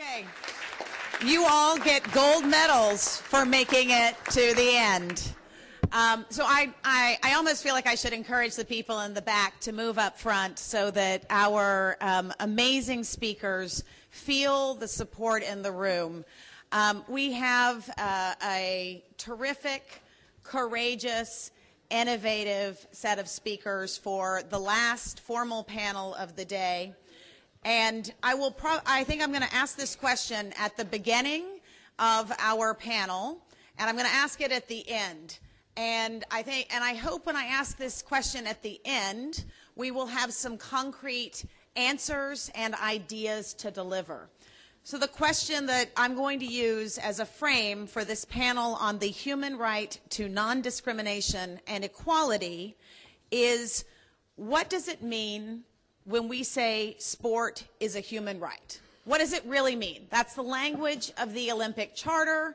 Okay, you all get gold medals for making it to the end. So I almost feel like I should encourage the people in the back to move up front so that our amazing speakers feel the support in the room. We have a terrific, courageous, innovative set of speakers for the last formal panel of the day. And I think I'm going to ask this question at the beginning of our panel, and I'm going to ask it at the end. And I hope when I ask this question at the end, we will have some concrete answers and ideas to deliver. So the question that I'm going to use as a frame for this panel on the human right to non-discrimination and equality is, what does it mean when we say sport is a human right? What does it really mean? That's the language of the Olympic Charter.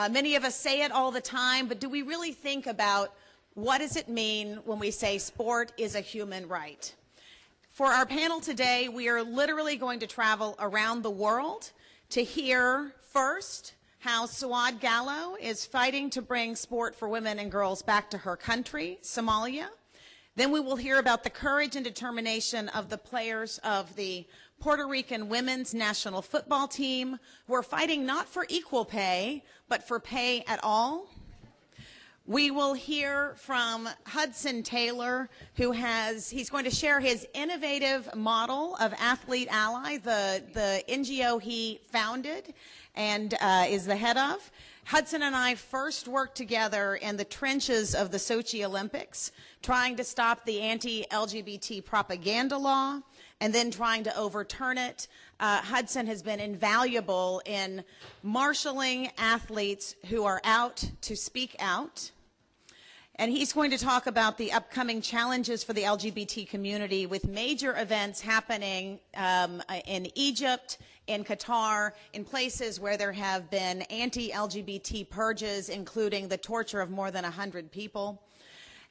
Many of us say it all the time, but do we really think about what does it mean when we say sport is a human right? For our panel today, we are literally going to travel around the world to hear first how Suad Galow is fighting to bring sport for women and girls back to her country, Somalia. Then we will hear about the courage and determination of the players of the Puerto Rican women's national football team who are fighting not for equal pay, but for pay at all. We will hear from Hudson Taylor, he's going to share his innovative model of Athlete Ally, the NGO he founded and is the head of. Hudson and I first worked together in the trenches of the Sochi Olympics, trying to stop the anti-LGBT propaganda law and then trying to overturn it. Hudson has been invaluable in marshaling athletes who are out to speak out. And he's going to talk about the upcoming challenges for the LGBT community with major events happening in Egypt, in Qatar, in places where there have been anti-LGBT purges, including the torture of more than 100 people.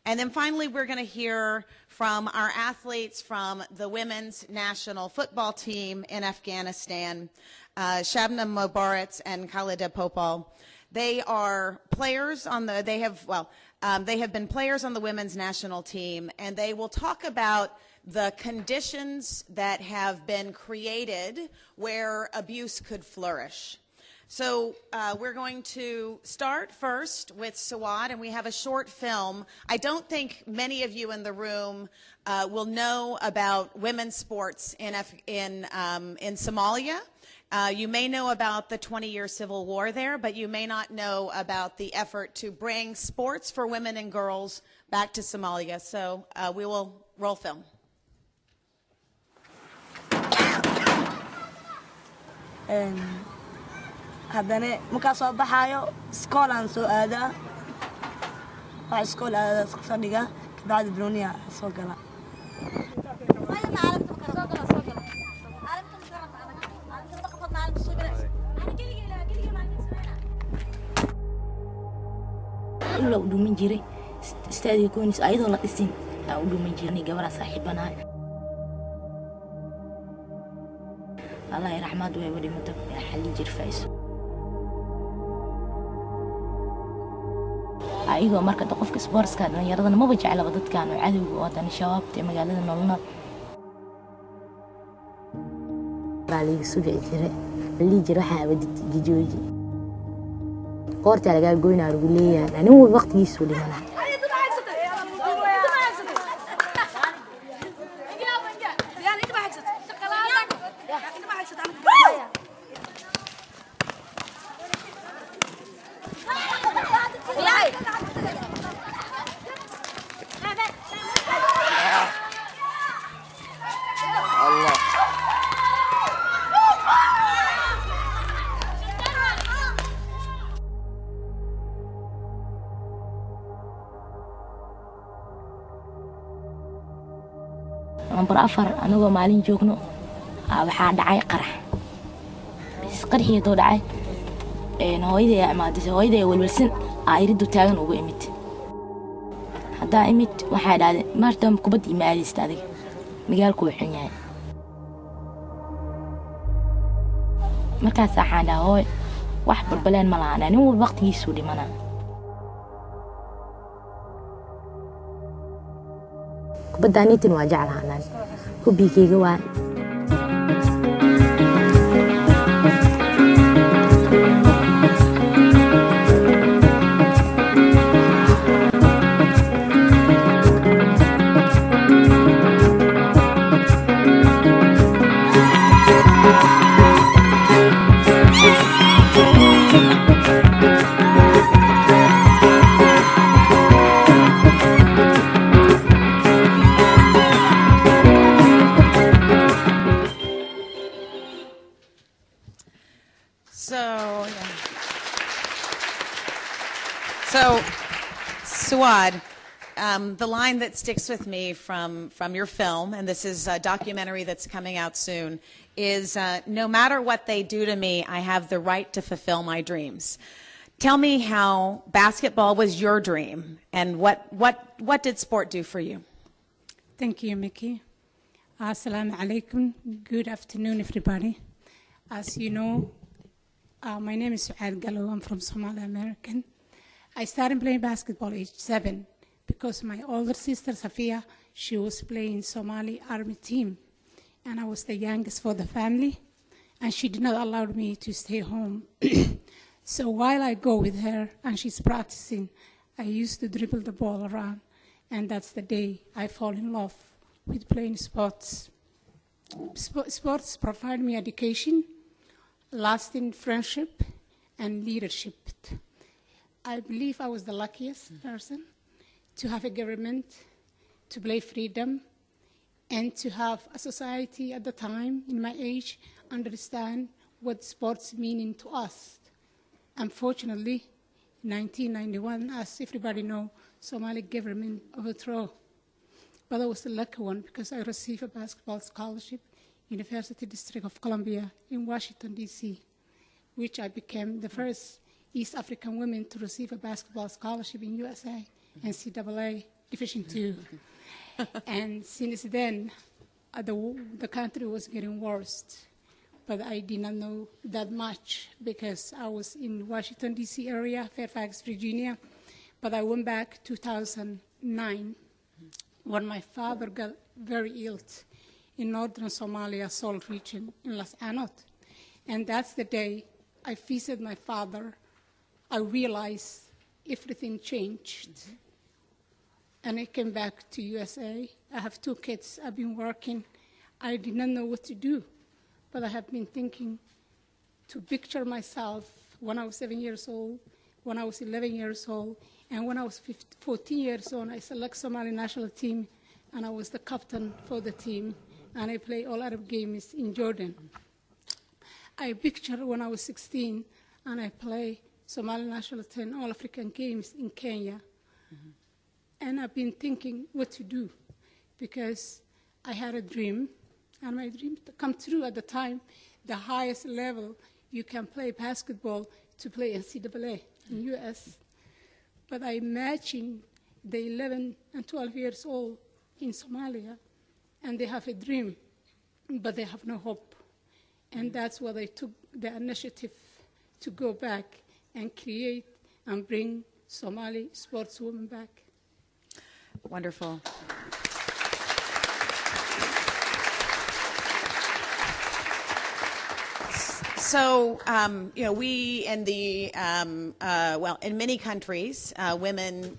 And then finally, we're going to hear from our athletes from the women's national football team in Afghanistan, Shabnam Mobarez and Khalida Popal. They are players on they have been players on the women's national team, and they will talk about the conditions that have been created where abuse could flourish. So we're going to start first with Suad, and we have a short film. I don't think many of you in the room will know about women's sports in Somalia. You may know about the 20-year civil war there, but you may not know about the effort to bring sports for women and girls back to Somalia. So we will roll film. haddana markaa soo baxaayo iskoolaan soo aadaa waa iskool aada soo dhiga kabacdi brownia soo gala ila u dhumin jiray istaadiga koonis ayadoo la dhisin u dhumin jirnay gabadha saaxiibanahay Allah yarxamad way wadi muddo xalli jir fayso ayagoo marka qofka sportska dhalinyarada ma jeclaba dadkan oo cadawga wadan shabaabta magaalada nolona raaliga suuqay jiray li jira waxa wadi gijooji qoorta laga goynaa ugu leeyahay anigu waqtigiisu dhimana number 4 anagoo maalin joogno waxa dhacay qarax bis qarxiyado dhacay hooyaday amaadis hooyaday walwalsan ayridu taagan ugu imid hada imid waxa dhacday martam kubad imaadista adiga magaalku wuxuu yahay markaas waxaan dhahaa hooy wax balbaleen ma lahan nin walba waqtigiisu dhimana kubadda anitin waa jeclaanaan hubigeyga waa So, Suad, the line that sticks with me from your film, and this is a documentary that's coming out soon, is no matter what they do to me, I have the right to fulfill my dreams. Tell me how basketball was your dream, and what did sport do for you? Thank you, Mickey. Assalamu alaikum. Good afternoon, everybody. As you know, my name is Suad Galow. I'm from Somali American. I started playing basketball age 7 because my older sister, Safia, she was playing Somali Army team. And I was the youngest for the family, and she did not allow me to stay home. So while I go with her and she's practicing, I used to dribble the ball around. And that's the day I fall in love with playing sports. Sports provide me education, lasting friendship, and leadership. I believe I was the luckiest person to have a government, to play freedom, and to have a society at the time, in my age, understand what sports meaning to us. Unfortunately, in 1991, as everybody knows, Somali government overthrow. But I was the lucky one because I received a basketball scholarship, University District of Columbia in Washington, D.C., which I became the first East African woman to receive a basketball scholarship in USA, NCAA Division II. And since then, the country was getting worse. But I did not know that much because I was in Washington, D.C. area, Fairfax, Virginia. But I went back 2009 when my father got very ill in northern Somalia, Salt region in Las Anod. And that's the day I visited my father. I realized everything changed. And I came back to USA. I have 2 kids. I've been working. I did not know what to do. But I have been thinking to picture myself when I was 7 years old, when I was 11 years old, and when I was 14 years old, I select Somali national team, and I was the captain for the team, and I play all Arab games in Jordan. I picture when I was 16, and I play Somali national team, all African games in Kenya. And I've been thinking what to do because I had a dream, and my dream come true at the time. The highest level you can play basketball to play NCAA in U.S. But I imagine the 11 and 12 years old in Somalia, and they have a dream, but they have no hope. And that's why I took the initiative to go back and create and bring Somali sportswomen back. Wonderful. So, we in the, in many countries, women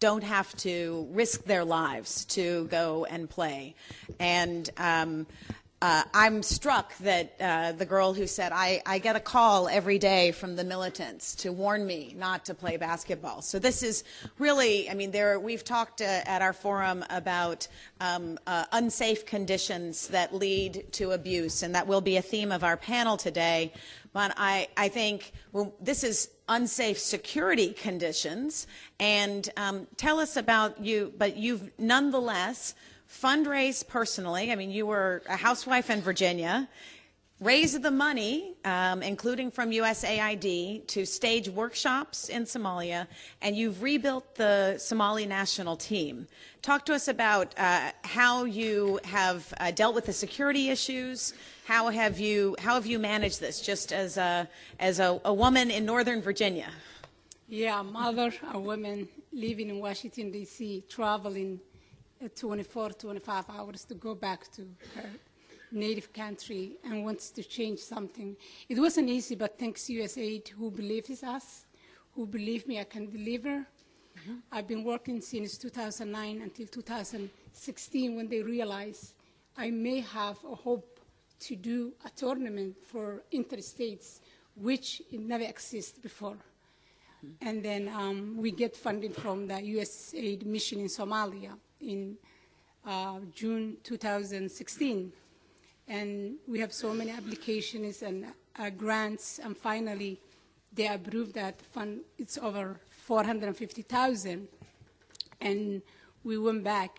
don't have to risk their lives to go and play. And I'm struck that the girl who said, I get a call every day from the militants to warn me not to play basketball. So this is really, we've talked at our forum about unsafe conditions that lead to abuse, and that will be a theme of our panel today. But I think this is unsafe security conditions, and tell us about you, but you've nonetheless fundraised personally. You were a housewife in Virginia. raised the money, including from USAID, to stage workshops in Somalia, and you've rebuilt the Somali national team. Talk to us about how you have dealt with the security issues. How have you managed this, just as a woman in Northern Virginia? Yeah, mother, a woman living in Washington, D.C., traveling 25 hours to go back to her native country and wants to change something. It wasn't easy, but thanks USAID, who believes in us, who believe me I can deliver. I've been working since 2009 until 2016 when they realized I may have a hope to do a tournament for interstates, which it never existed before. And then we get funding from the USAID mission in Somalia in June 2016. And we have so many applications and grants, and finally they approved that fund. It's over 450,000. And we went back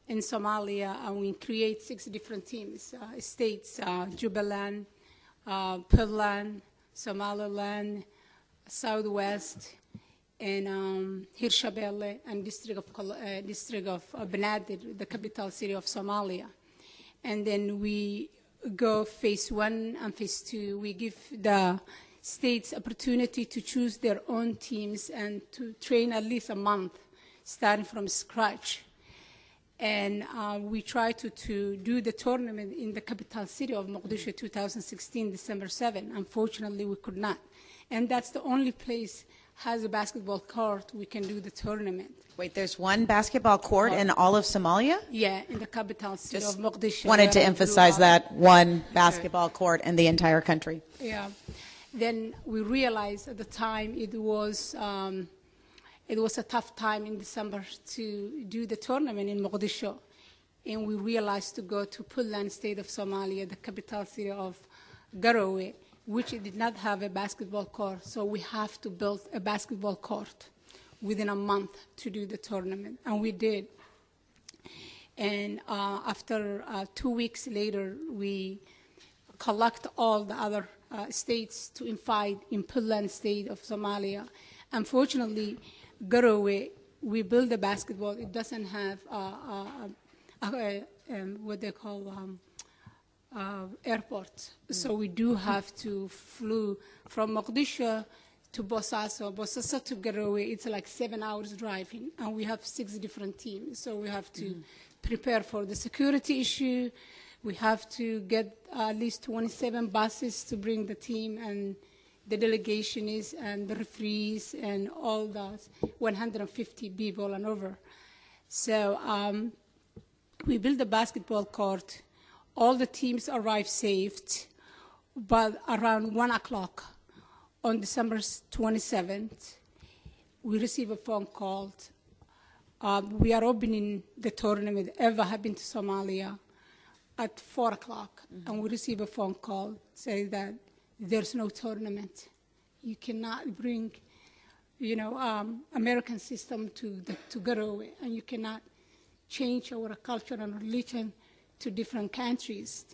in Somalia and we create 6 different teams, states, Jubaland, Puntland, Somaliland, Southwest, and Hirshabelle, and District of Banaadir, the capital city of Somalia. And then we go phase 1 and phase 2. We give the states opportunity to choose their own teams and to train at least a month, starting from scratch. And we try to do the tournament in the capital city of Mogadishu 2016, December 7. Unfortunately, we could not. And that's the only place has a basketball court we can do the tournament. Wait, there's one basketball court in all of Somalia? Yeah, in the capital city of Mogadishu. Wanted to emphasize that one basketball court in the entire country. Yeah. Then we realized at the time it was a tough time in December to do the tournament in Mogadishu. And we realized to go to Puntland state of Somalia, the capital city of Galow, which did not have a basketball court. So we have to build a basketball court within a month to do the tournament, and we did. And after 2 weeks later, we collect all the other states to invite in Puntland state of Somalia. Unfortunately, Galow, we build the basketball. It doesn't have what they call airport. So we do have to flew from Mogadishu to Bosaso to Galow. It's like 7 hours driving, and we have 6 different teams. So we have to prepare for the security issue. We have to get at least 27 buses to bring the team and the delegation is, and the referees and all those 150 people and over. So we built the basketball court. All the teams arrived safe, but around 1 o'clock on December 27th, we received a phone call. We are opening the tournament ever happened to Somalia at 4 o'clock, and we received a phone call saying that there's no tournament. You cannot bring, American system to Galow, and you cannot change our culture and religion to different countries.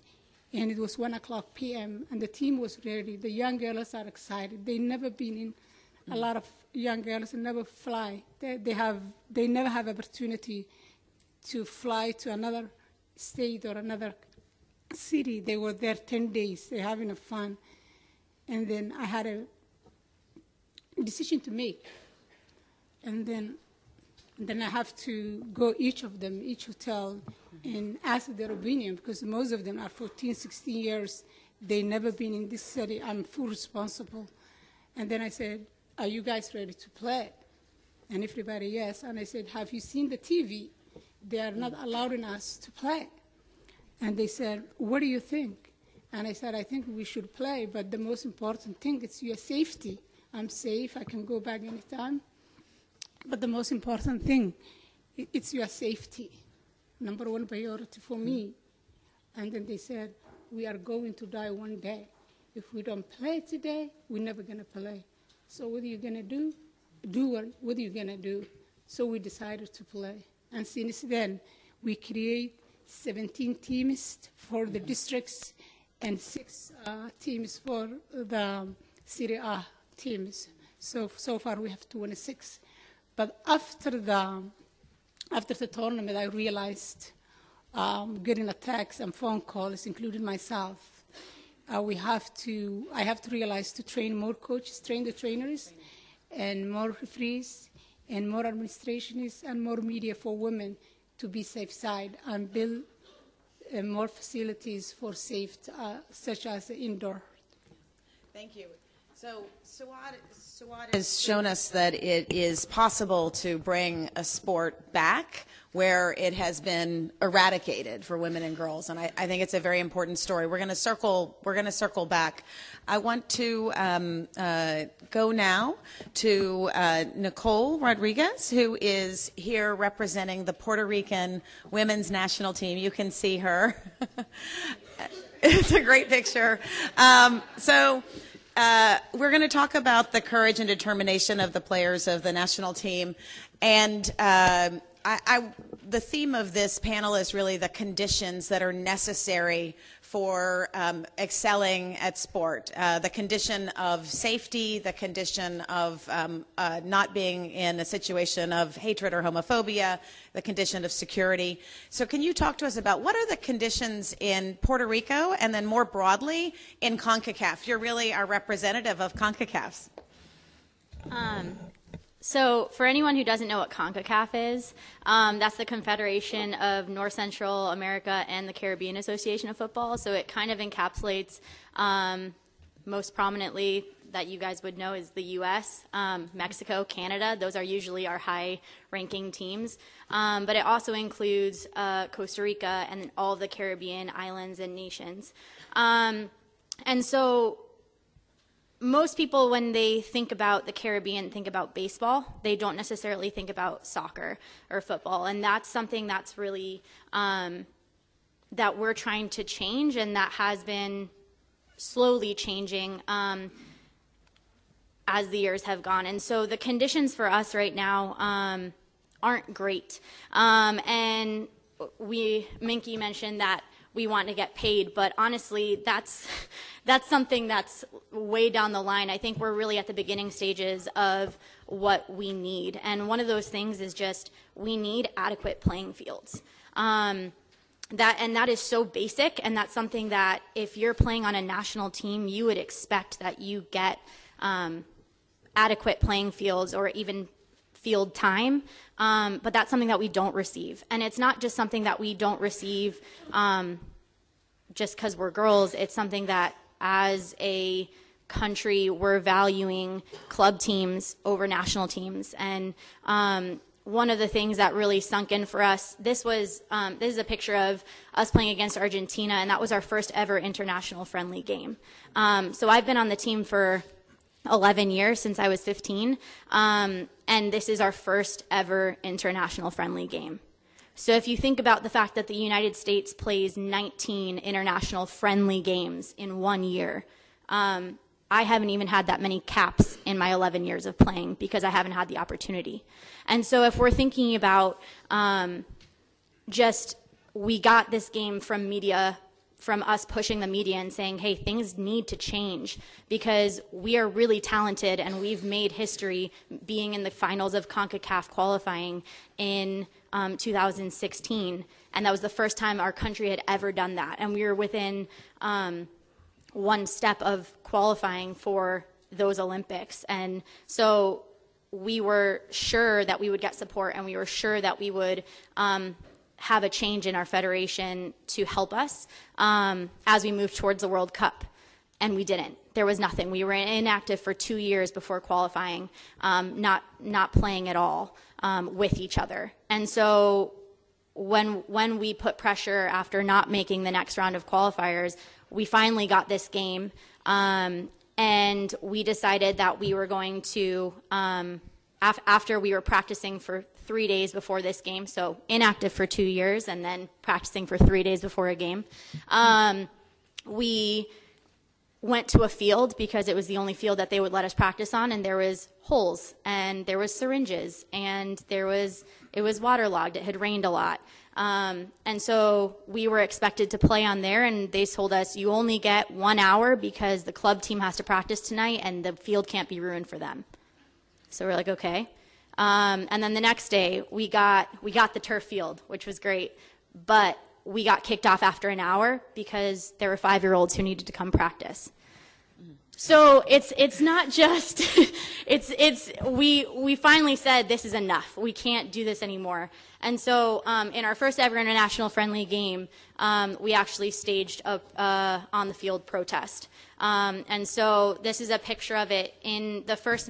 And it was 1 o'clock p.m., and the team was ready. The young girls are excited. They never been in, a lot of young girls never fly. They never have opportunity to fly to another state or another city. They were there 10 days. They're having fun. And then I had a decision to make. And then I have to go each hotel, and ask their opinion, because most of them are 14, 16 years. They never been in this city. I'm full responsible. And then I said, are you guys ready to play? And everybody, yes. And I said, have you seen the TV? They are not allowing us to play. And they said, what do you think? And I said, I think we should play, but the most important thing is your safety. I'm safe. I can go back anytime. But the most important thing, it's your safety. Number 1 priority for me. And then they said, we are going to die one day. If we don't play today, we're never going to play. So what are you going to do? What are you going to do? So we decided to play. And since then, we create 17 teams for the districts and 6 teams for the Serie A teams. So far we have 26. But after the tournament, I realized getting attacks and phone calls, including myself. I have to realize to train more coaches, train the trainers, and more referees, and more administrationists, and more media for women to be safe side, and build more facilities for safety, such as indoor. Thank you. So Suad has shown us that it is possible to bring a sport back where it has been eradicated for women and girls, and I think it's a very important story. We're going to circle back. I want to go now to Nicole Rodriguez, who is here representing the Puerto Rican women's national team. You can see her. It's a great picture. We're going to talk about the courage and determination of the players of the national team, and the theme of this panel is really the conditions that are necessary for excelling at sport. The condition of safety, the condition of not being in a situation of hatred or homophobia, the condition of security. So can you talk to us about what are the conditions in Puerto Rico and then more broadly in CONCACAF? You're really our representative of CONCACAF. So for anyone who doesn't know what CONCACAF is, that's the Confederation of North Central America and the Caribbean Association of Football. So it kind of encapsulates, most prominently that you guys would know is the U.S., Mexico, Canada. Those are usually our high-ranking teams. But it also includes Costa Rica and all the Caribbean islands and nations. And so most people, when they think about the Caribbean, think about baseball. They don't necessarily think about soccer or football. And that's something that's really, that we're trying to change, and that has been slowly changing as the years have gone. And so the conditions for us right now aren't great. And Minky mentioned that we want to get paid, but honestly, that's something that's way down the line. I think we're really at the beginning stages of what we need, and one of those things is just we need adequate playing fields. That is so basic, and that's something that if you're playing on a national team, you would expect that you get adequate playing fields or even field time, but that's something that we don't receive. And it's not just something that we don't receive just because we're girls. It's something that as a country we're valuing club teams over national teams. And one of the things that really sunk in for us, this is a picture of us playing against Argentina, and that was our first ever international friendly game. So I've been on the team for 11 years, since I was 15, and this is our first ever international friendly game. So if you think about the fact that the United States plays 19 international friendly games in 1 year, I haven't even had that many caps in my 11 years of playing because I haven't had the opportunity. And so if we're thinking about we got this game from media, from us pushing the media and saying, hey, things need to change because we are really talented and we've made history being in the finals of CONCACAF qualifying in 2016. And that was the first time our country had ever done that. And we were within one step of qualifying for those Olympics. And so we were sure that we would get support, and we were sure that we would have a change in our federation to help us as we moved towards the World Cup. And we didn't. There was nothing. We were inactive for 2 years before qualifying, not playing at all with each other. And so when we put pressure after not making the next round of qualifiers, we finally got this game, and we decided that we were going to, after we were practicing for 3 days before this game, so inactive for 2 years and then practicing for 3 days before a game, we went to a field because it was the only field that they would let us practice on, and there was holes and there was syringes and it was waterlogged. It had rained a lot. And so we were expected to play on there, and they told us, you only get 1 hour because the club team has to practice tonight and the field can't be ruined for them. So we're like, okay. And then the next day we got the turf field, which was great, but we got kicked off after an hour because there were 5-year-olds who needed to come practice. So it's not just, we finally said this is enough. We can't do this anymore. And so in our first ever international friendly game, we actually staged a on the field protest. And so this is a picture of it. In the first,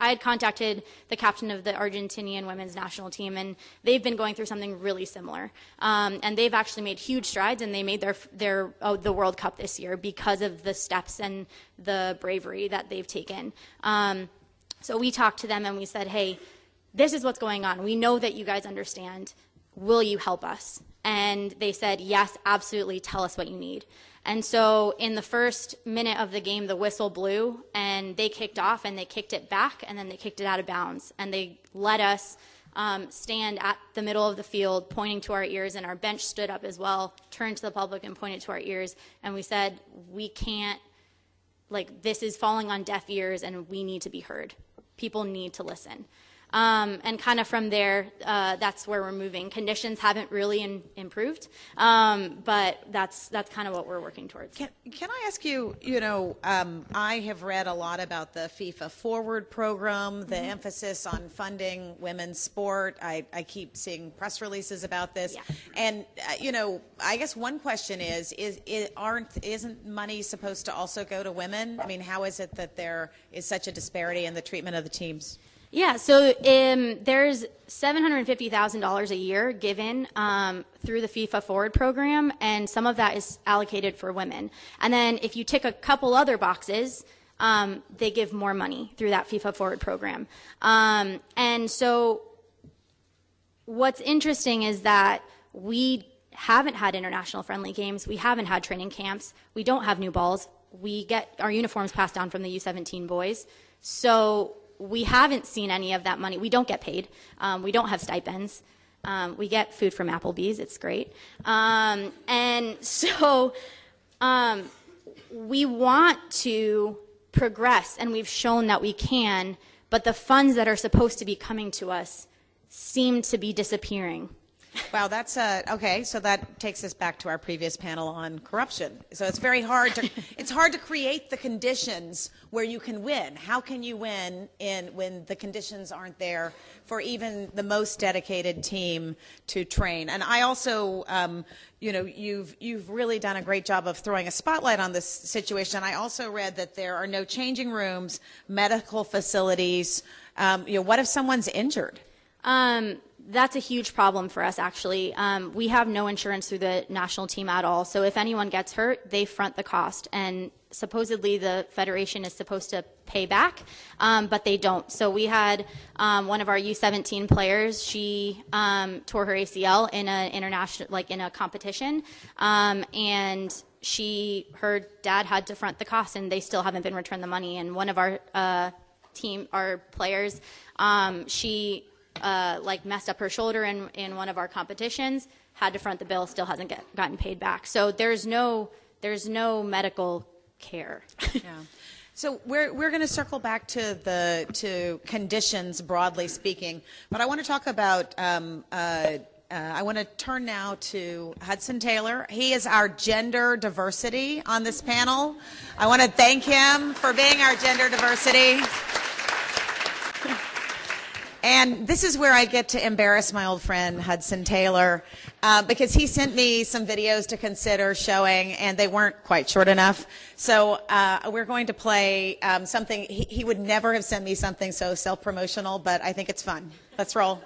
I had contacted the captain of the Argentinian women's national team, and they've been going through something really similar. And they've actually made huge strides, and they made the World Cup this year because of the steps and the bravery that they've taken. So we talked to them and we said, hey, this is what's going on. We know that you guys understand. Will you help us? And they said, yes, absolutely. Tell us what you need. And so in the first minute of the game, the whistle blew, and they kicked off, and they kicked it back, and then they kicked it out of bounds. And they let us stand at the middle of the field, pointing to our ears, and our bench stood up as well, turned to the public and pointed to our ears. And we said, we can't, this is falling on deaf ears, and we need to be heard. People need to listen. And kind of from there, that's where we're moving. Conditions haven't really improved, but that's kind of what we're working towards. Can I ask you, I have read a lot about the FIFA Forward program, the emphasis on funding women's sport. I keep seeing press releases about this. Yeah. And, I guess one question isn't money supposed to also go to women? I mean, how is it that there is such a disparity in the treatment of the teams? Yeah, so there's $750,000 a year given through the FIFA Forward program, and some of that is allocated for women. And then if you tick a couple other boxes, they give more money through that FIFA Forward program. And so what's interesting is that we haven't had international friendly games. We haven't had training camps. We don't have new balls. We get our uniforms passed down from the U17 boys. So we haven't seen any of that money. We don't get paid. We don't have stipends. We get food from Applebee's. It's great. And so we want to progress, and we've shown that we can, but the funds that are supposed to be coming to us seem to be disappearing. Wow, that's okay. So that takes us back to our previous panel on corruption. So it's very hard to create the conditions where you can win. How can you win when the conditions aren't there for even the most dedicated team to train? And I also, you've really done a great job of throwing a spotlight on this situation. I also read that there are no changing rooms, medical facilities. What if someone's injured? That's a huge problem for us, actually. We have no insurance through the national team at all. So if anyone gets hurt, they front the cost. And supposedly the federation is supposed to pay back, but they don't. So we had one of our U17 players. She tore her ACL in a in a competition, and her dad had to front the cost, and they still haven't been returned the money. And one of our players, she messed up her shoulder in one of our competitions, had to front the bill, still hasn't gotten paid back. So there's no medical care. Yeah. So we're going to circle back to conditions broadly speaking, but I want to talk about I want to turn now to Hudson Taylor. He is our gender diversity on this panel. I want to thank him for being our gender diversity. And this is where I get to embarrass my old friend Hudson Taylor because he sent me some videos to consider showing, and they weren't quite short enough. So we're going to play something. He would never have sent me something so self-promotional, but I think it's fun. Let's roll.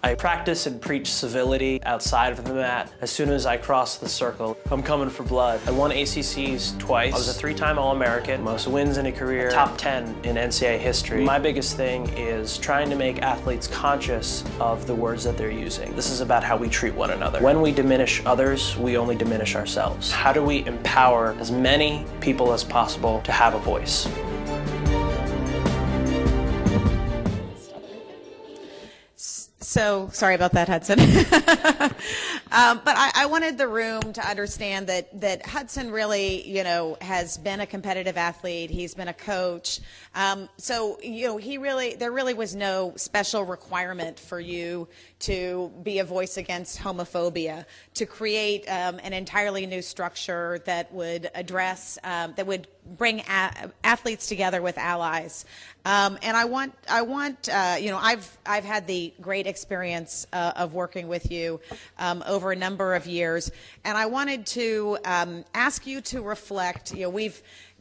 I practice and preach civility outside of the mat. As soon as I cross the circle, I'm coming for blood. I won ACCs twice. I was a 3-time All-American, most wins in a career, top 10 in NCAA history. My biggest thing is trying to make athletes conscious of the words that they're using. This is about how we treat one another. When we diminish others, we only diminish ourselves. How do we empower as many people as possible to have a voice? So sorry about that, Hudson. But I wanted the room to understand that Hudson really, has been a competitive athlete. He's been a coach. So, there really was no special requirement for you to be a voice against homophobia, to create an entirely new structure that would address, that would bring athletes together with allies. And I've had the great experience of working with you over a number of years, and I wanted to ask you to reflect.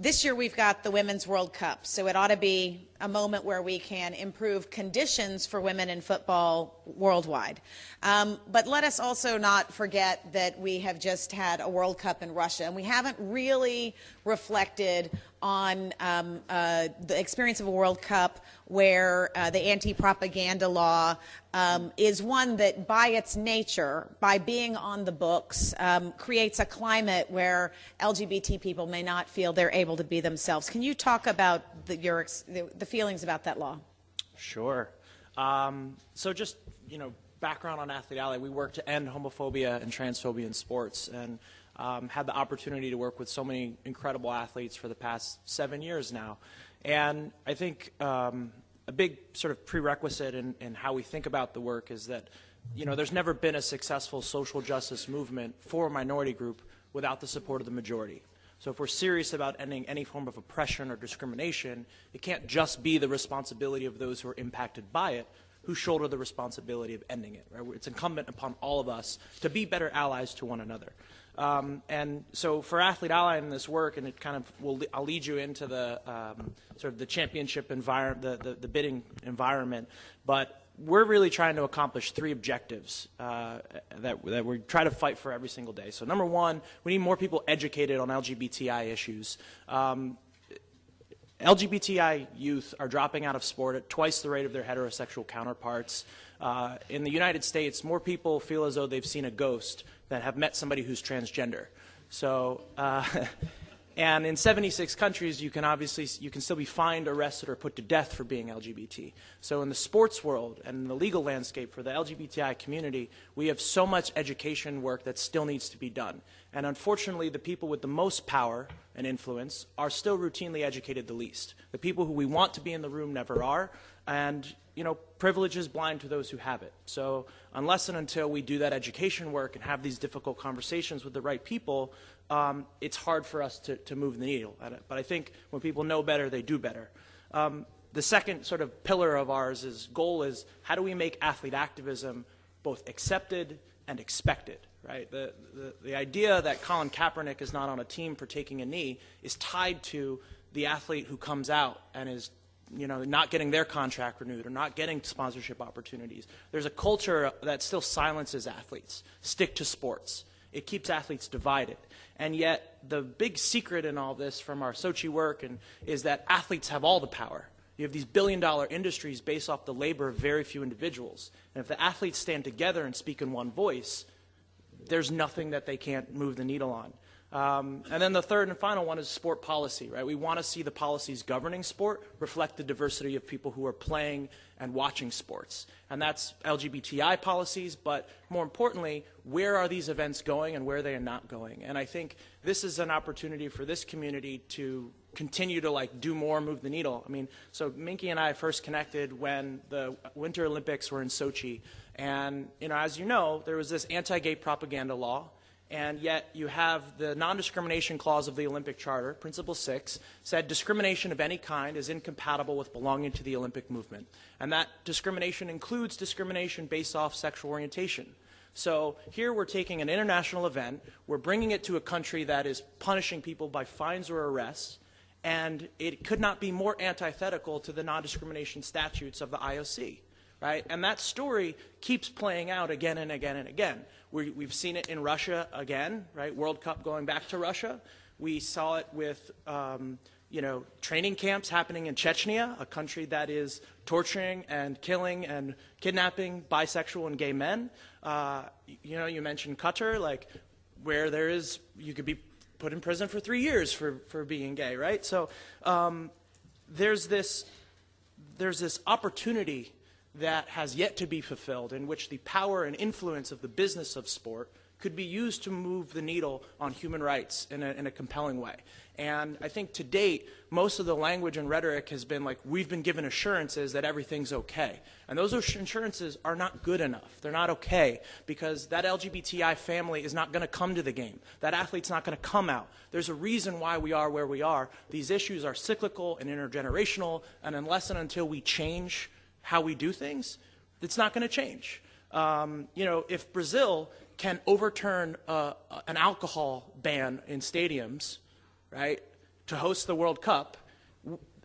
This year we've got the Women's World Cup, so it ought to be a moment where we can improve conditions for women in football worldwide. But let us also not forget that we have just had a World Cup in Russia, and we haven't really reflected on the experience of a World Cup where the anti-propaganda law is one that by its nature, by being on the books, creates a climate where LGBT people may not feel they're able to be themselves. Can you talk about the feelings about that law? Sure. So just, background on Athlete Ally, we work to end homophobia and transphobia in sports, and had the opportunity to work with so many incredible athletes for the past 7 years now. And I think a big sort of prerequisite in how we think about the work is that, there's never been a successful social justice movement for a minority group without the support of the majority. So if we're serious about ending any form of oppression or discrimination, it can't just be the responsibility of those who are impacted by it who shoulder the responsibility of ending it. Right? It's incumbent upon all of us to be better allies to one another. And so for Athlete Ally in this work, and it kind of I'll lead you into the sort of the championship environment, the bidding environment, but we're really trying to accomplish 3 objectives that we try to fight for every single day. So number 1, we need more people educated on LGBTI issues. LGBTI youth are dropping out of sport at twice the rate of their heterosexual counterparts. In the United States, more people feel as though they've seen a ghost than have met somebody who's transgender. So, and in 76 countries, you can still be fined, arrested, or put to death for being LGBT. So in the sports world and in the legal landscape for the LGBTI community, we have so much education work that still needs to be done. And unfortunately, the people with the most power and influence are still routinely educated the least. The people who we want to be in the room never are, and privilege is blind to those who have it. So unless and until we do that education work and have these difficult conversations with the right people, it's hard for us to move the needle. But I think when people know better, they do better. The second sort of pillar of ours goal is how do we make athlete activism both accepted and expected, right? The idea that Colin Kaepernick is not on a team for taking a knee is tied to the athlete who comes out and is not getting their contract renewed or not getting sponsorship opportunities. There's a culture that still silences athletes. Stick to sports. It keeps athletes divided. And yet the big secret in all this from our Sochi work is that athletes have all the power. You have these billion-dollar industries based off the labor of very few individuals. And if the athletes stand together and speak in one voice, there's nothing that they can't move the needle on. And then the third and final one is sport policy, right? We want to see the policies governing sport reflect the diversity of people who are playing and watching sports. And that's LGBTI policies, but more importantly, where are these events going and where they are not going? And I think this is an opportunity for this community to continue to do more, move the needle. I mean, so Minky and I first connected when the Winter Olympics were in Sochi. And, as you know, there was this anti-gay propaganda law. And yet you have the non-discrimination clause of the Olympic Charter, Principle 6, said discrimination of any kind is incompatible with belonging to the Olympic movement. And that discrimination includes discrimination based off sexual orientation. So here we're taking an international event, we're bringing it to a country that is punishing people by fines or arrests, and it could not be more antithetical to the non-discrimination statutes of the IOC. Right? And that story keeps playing out again and again and again. We've seen it in Russia again, right? World Cup going back to Russia. We saw it with, training camps happening in Chechnya, a country that is torturing and killing and kidnapping bisexual and gay men. You mentioned Qatar, where you could be put in prison for 3 years for being gay, right? So there's this opportunity that has yet to be fulfilled, in which the power and influence of the business of sport could be used to move the needle on human rights in a compelling way. And I think to date, most of the language and rhetoric has been like, we've been given assurances that everything's okay. And those assurances are not good enough. They're not okay, because that LGBTI family is not going to come to the game. That athlete's not going to come out. There's a reason why we are where we are. These issues are cyclical and intergenerational, and unless and until we change how we do things, it's not going to change. You know, if Brazil can overturn an alcohol ban in stadiums, right, to host the World Cup,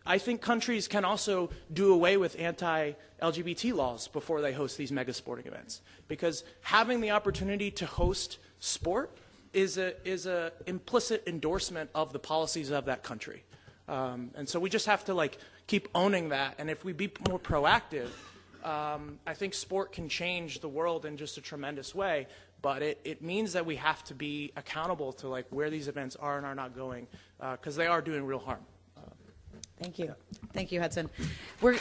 I think countries can also do away with anti-LGBT laws before they host these mega sporting events. Because having the opportunity to host sport is a implicit endorsement of the policies of that country. And so we just have to like keep owning that. And if we be more proactive, I think sport can change the world in just a tremendous way. But it means that we have to be accountable to like where these events are and are not going, because they are doing real harm. Thank you. Yeah. Thank you, Hudson. We're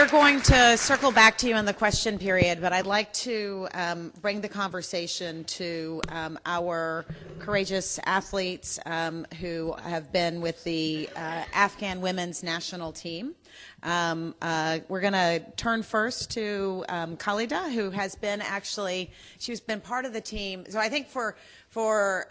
going to circle back to you in the question period, but I'd like to bring the conversation to our courageous athletes who have been with the Afghan women's national team. We're going to turn first to Khalida, who has been she's been part of the team. So I think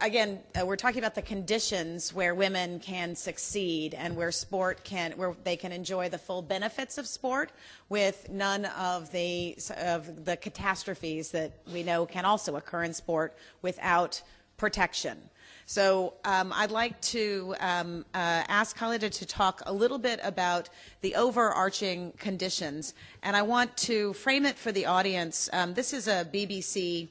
again, we're talking about the conditions where women can succeed and where where they can enjoy the full benefits of sport with none of the catastrophes that we know can also occur in sport without protection. So I'd like to ask Khalida to talk a little bit about the overarching conditions, and I want to frame it for the audience. This is a BBC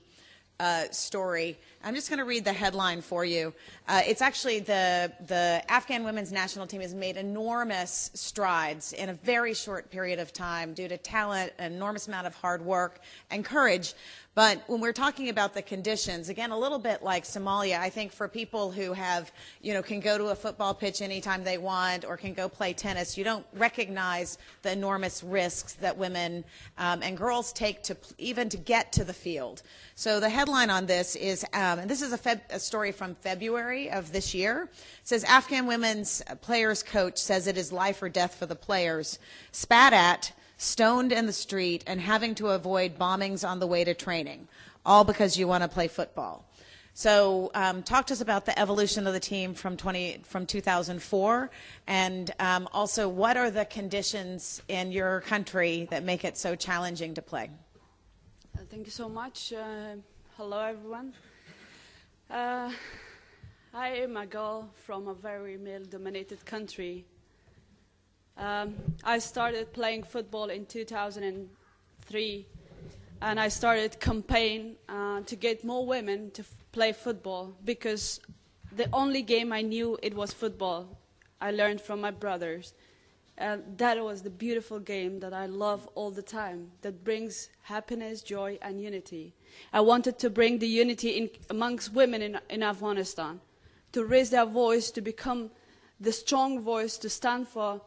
story. I'm just going to read the headline for you. It's actually the Afghan women's national team has made enormous strides in a very short period of time due to talent, an enormous amount of hard work and courage. But when we're talking about the conditions, again, a little bit like Somalia, I think for people who can go to a football pitch anytime they want or can go play tennis, you don't recognize the enormous risks that women and girls take even to get to the field. So the headline on this is, and this is a story from February of this year. It says, Afghan women's players coach says it is life or death for the players. Spat at, stoned in the street, and having to avoid bombings on the way to training, all because you want to play football. So talk to us about the evolution of the team from 2004, and also what are the conditions in your country that make it so challenging to play? Thank you so much. Hello, everyone. I am a girl from a very male-dominated country. I started playing football in 2003, and I started campaign to get more women to play football, because the only game I knew it was football. I learned from my brothers. That was the beautiful game that I love all the time, that brings happiness, joy, and unity. I wanted to bring the unity amongst women in Afghanistan, to raise their voice, to become the strong voice, to stand for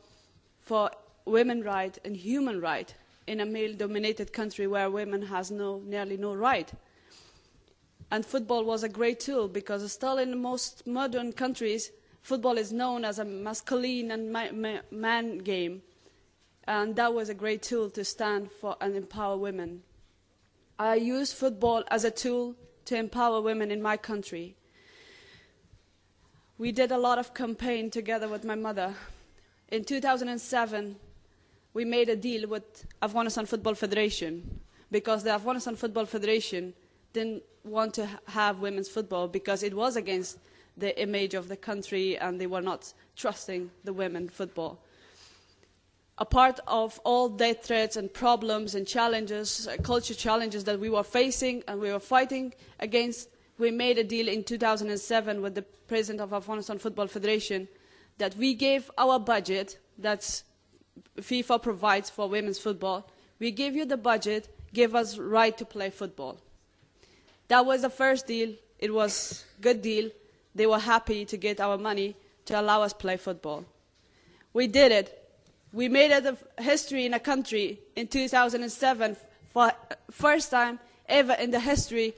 women's right and human right in a male-dominated country where women has nearly no right. And football was a great tool, because still in the most modern countries, football is known as a masculine and man game. And that was a great tool to stand for and empower women. I use football as a tool to empower women in my country. We did a lot of campaign together with my mother. In 2007, we made a deal with Afghanistan Football Federation, because the Afghanistan Football Federation didn't want to have women's football because it was against the image of the country, and they were not trusting the women football. A part of all death threats and problems and challenges, culture challenges that we were facing and we were fighting against, we made a deal in 2007 with the president of Afghanistan Football Federation that we gave our budget, that's FIFA provides for women's football, we give you the budget, give us right to play football. That was the first deal. It was a good deal. They were happy to get our money to allow us play football. We did it. We made it a history in a country in 2007. For first time ever in the history,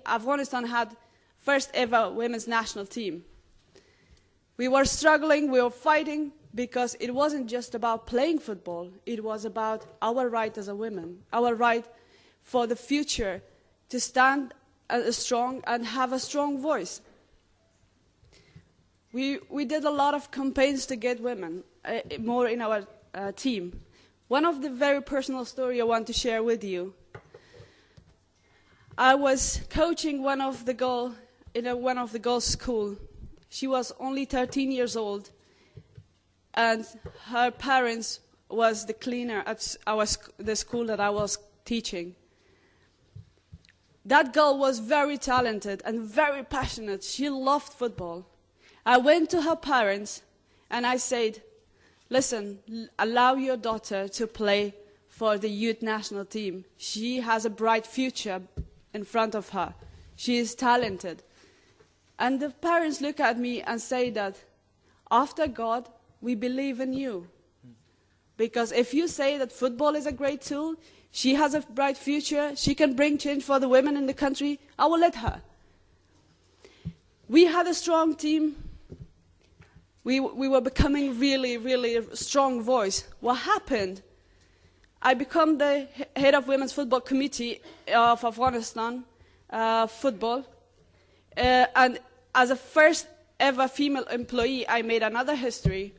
Afghanistan had first ever women's national team. We were struggling, we were fighting, because it wasn't just about playing football. It was about our right as a woman, our right for the future to stand strong and have a strong voice. We did a lot of campaigns to get women more in our team. One of the very personal story I want to share with you. I was coaching one of the girls school. She was only 13 years old, and her parents was the cleaner at the school that I was teaching. That girl was very talented and very passionate. She loved football. I went to her parents and I said, listen, allow your daughter to play for the youth national team. She has a bright future in front of her. She is talented. And the parents look at me and say that, after God, we believe in you. Because if you say that football is a great tool, she has a bright future, she can bring change for the women in the country, I will let her. We had a strong team. We were becoming really, really strong voice. What happened? I became the head of Women's Football Committee of Afghanistan football. And as a first ever female employee, I made another history,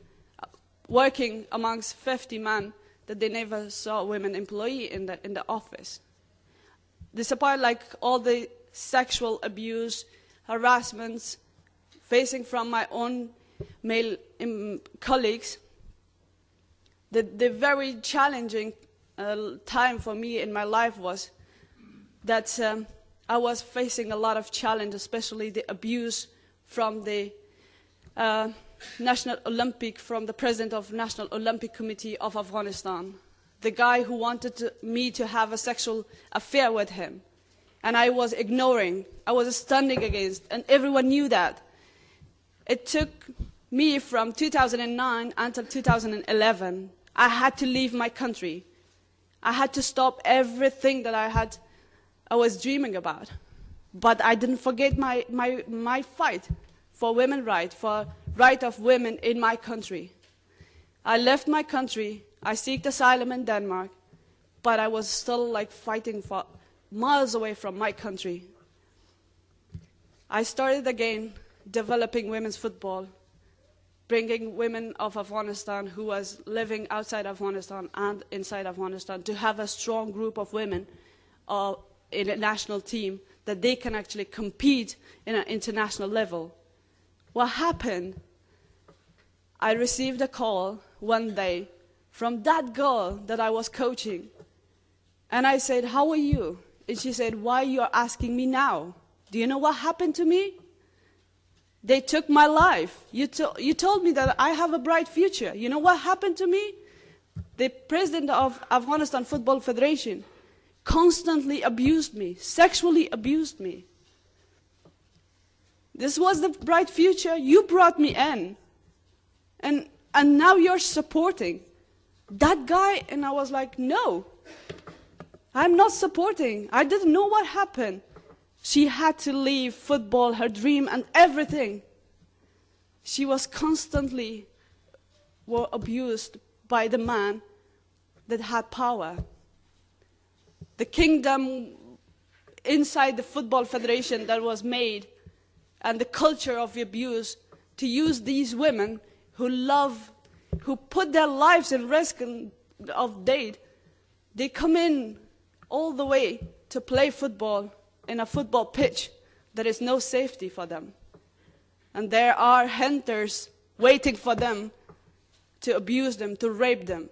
working amongst 50 men that they never saw a women employee in the office. Despite like all the sexual abuse, harassments, facing from my own male colleagues, the very challenging time for me in my life was that I was facing a lot of challenge, especially the abuse from the from the president of National Olympic Committee of Afghanistan, the guy who wanted me to have a sexual affair with him. And I was ignoring, I was standing against, and everyone knew that. It took me from 2009 until 2011. I had to leave my country. I had to stop everything that I was dreaming about. But I didn't forget my fight for women's rights, for right of women in my country. I left my country, I sought asylum in Denmark, but I was still like fighting for miles away from my country. I started again developing women's football, bringing women of Afghanistan who was living outside Afghanistan and inside Afghanistan to have a strong group of women in a national team that they can actually compete in an international level. What happened? I received a call one day from that girl that I was coaching. And I said, how are you? And she said, why you are asking me now? Do you know what happened to me? They took my life. You told me that I have a bright future. You know what happened to me? The president of Afghanistan Football Federation constantly abused me, sexually abused me. This was the bright future. You brought me in. And now you're supporting that guy. And I was like, no, I'm not supporting. I didn't know what happened. She had to leave football, her dream, and everything. She was constantly abused by the man that had power. The kingdom inside the Football Federation that was made, and the culture of abuse to use these women who put their lives in risk of date. They come in all the way to play football in a football pitch. There is no safety for them. And there are hunters waiting for them to abuse them, to rape them.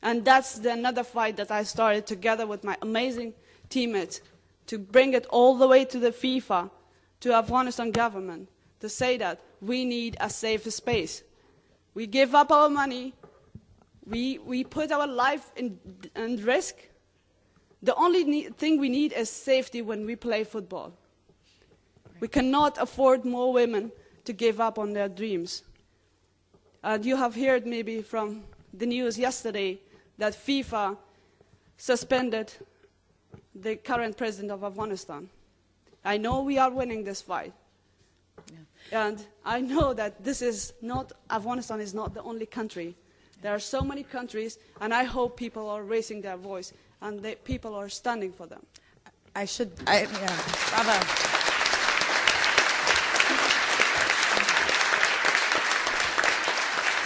And that's another fight that I started together with my amazing teammates to bring it all the way to the FIFA, to Afghanistan government, to say that we need a safe space. We give up our money. We put our life in risk. The only thing we need is safety when we play football. We cannot afford more women to give up on their dreams. You have heard maybe from the news yesterday that FIFA suspended the current president of Afghanistan. I know we are winning this fight. Yeah. And I know that Afghanistan is not the only country. There are so many countries, and I hope people are raising their voice and people are standing for them. Bravo.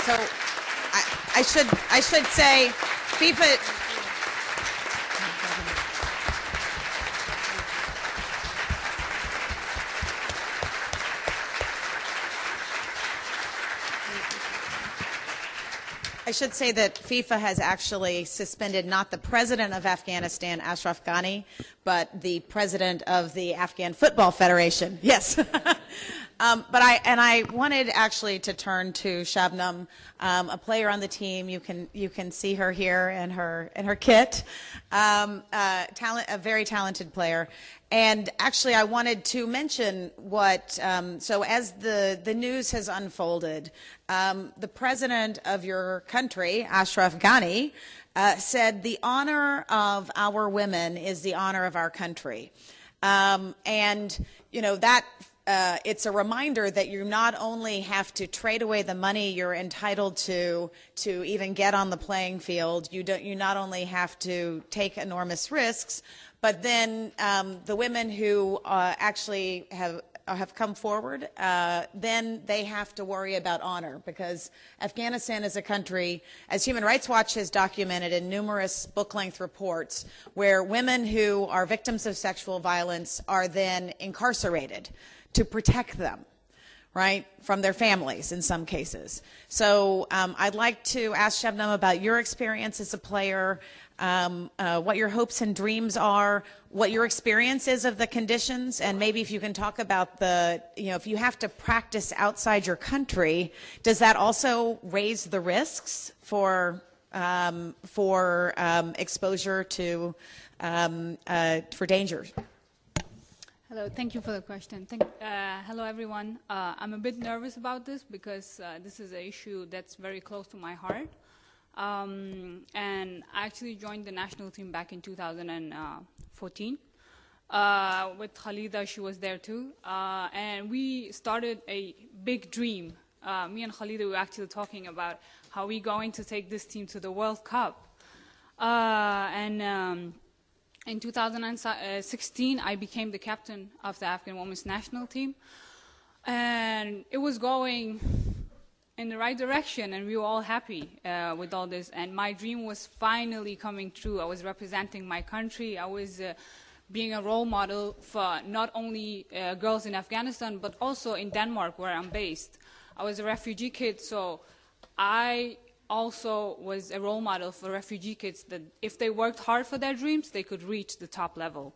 So I should say FIFA. I should say that FIFA has actually suspended not the president of Afghanistan, Ashraf Ghani, but the president of the Afghan Football Federation. Yes. But I wanted actually to turn to Shabnam, a player on the team. You can see her here in her kit. A very talented player. And actually, I wanted to mention so as the news has unfolded, the president of your country, Ashraf Ghani, said the honor of our women is the honor of our country. And, that it's a reminder that you not only have to trade away the money you're entitled to even get on the playing field, you not only have to take enormous risks, but then the women who actually have come forward, then they have to worry about honor, because Afghanistan is a country, as Human Rights Watch has documented in numerous book-length reports, where women who are victims of sexual violence are then incarcerated to protect them, right, from their families in some cases. So I'd like to ask Shabnam about your experience as a player, what your hopes and dreams are, what your experience is of the conditions, and maybe if you can talk about if you have to practice outside your country, does that also raise the risks for exposure to for danger? Hello, thank you for the question. Hello, everyone. I'm a bit nervous about this because this is an issue that's very close to my heart. And I actually joined the national team back in 2014. With Khalida, she was there too. And we started a big dream. Me and Khalida were actually talking about how we're going to take this team to the World Cup. In 2016, I became the captain of the Afghan women's national team. And it was going in the right direction, and we were all happy with all this. And my dream was finally coming true. I was representing my country. I was being a role model for not only girls in Afghanistan, but also in Denmark, where I'm based. I was a refugee kid, so I also was a role model for refugee kids that if they worked hard for their dreams, they could reach the top level.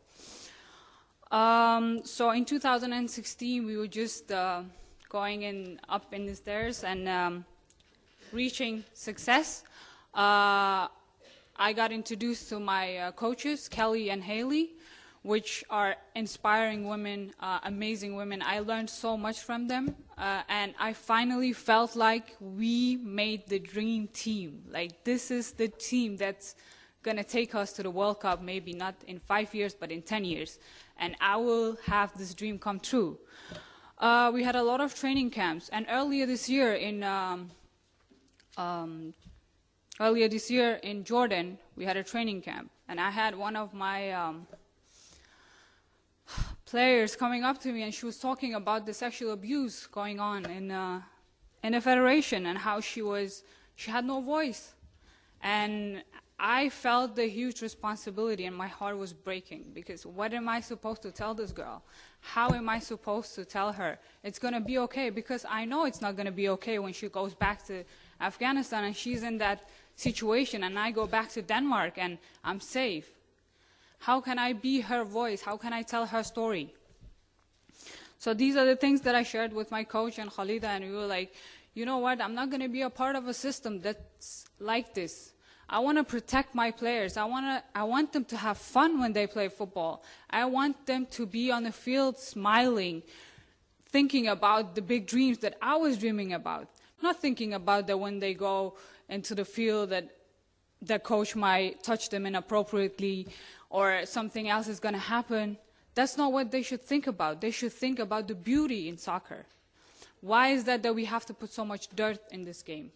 So in 2016, we were just going up in the stairs and reaching success. I got introduced to my coaches, Kelly and Haley, which are inspiring women, amazing women. I learned so much from them, and I finally felt like we made the dream team. Like, this is the team that's going to take us to the World Cup, maybe not in 5 years, but in 10 years. And I will have this dream come true. We had a lot of training camps, and earlier this year in Jordan, we had a training camp, and I had one of my players coming up to me, and she was talking about the sexual abuse going on in the federation, and how she had no voice. And I felt the huge responsibility, and my heart was breaking, because what am I supposed to tell this girl? How am I supposed to tell her it's going to be okay? Because I know it's not going to be okay when she goes back to Afghanistan and she's in that situation, and I go back to Denmark and I'm safe. How can I be her voice? How can I tell her story? So these are the things that I shared with my coach and Khalida, and we were like, you know what, I'm not going to be a part of a system that's like this. I want to protect my players. I want them to have fun when they play football. I want them to be on the field smiling, thinking about the big dreams that I was dreaming about. Not thinking about that when they go into the field that the coach might touch them inappropriately or something else is going to happen. That's not what they should think about. They should think about the beauty in soccer. Why is that we have to put so much dirt in this game?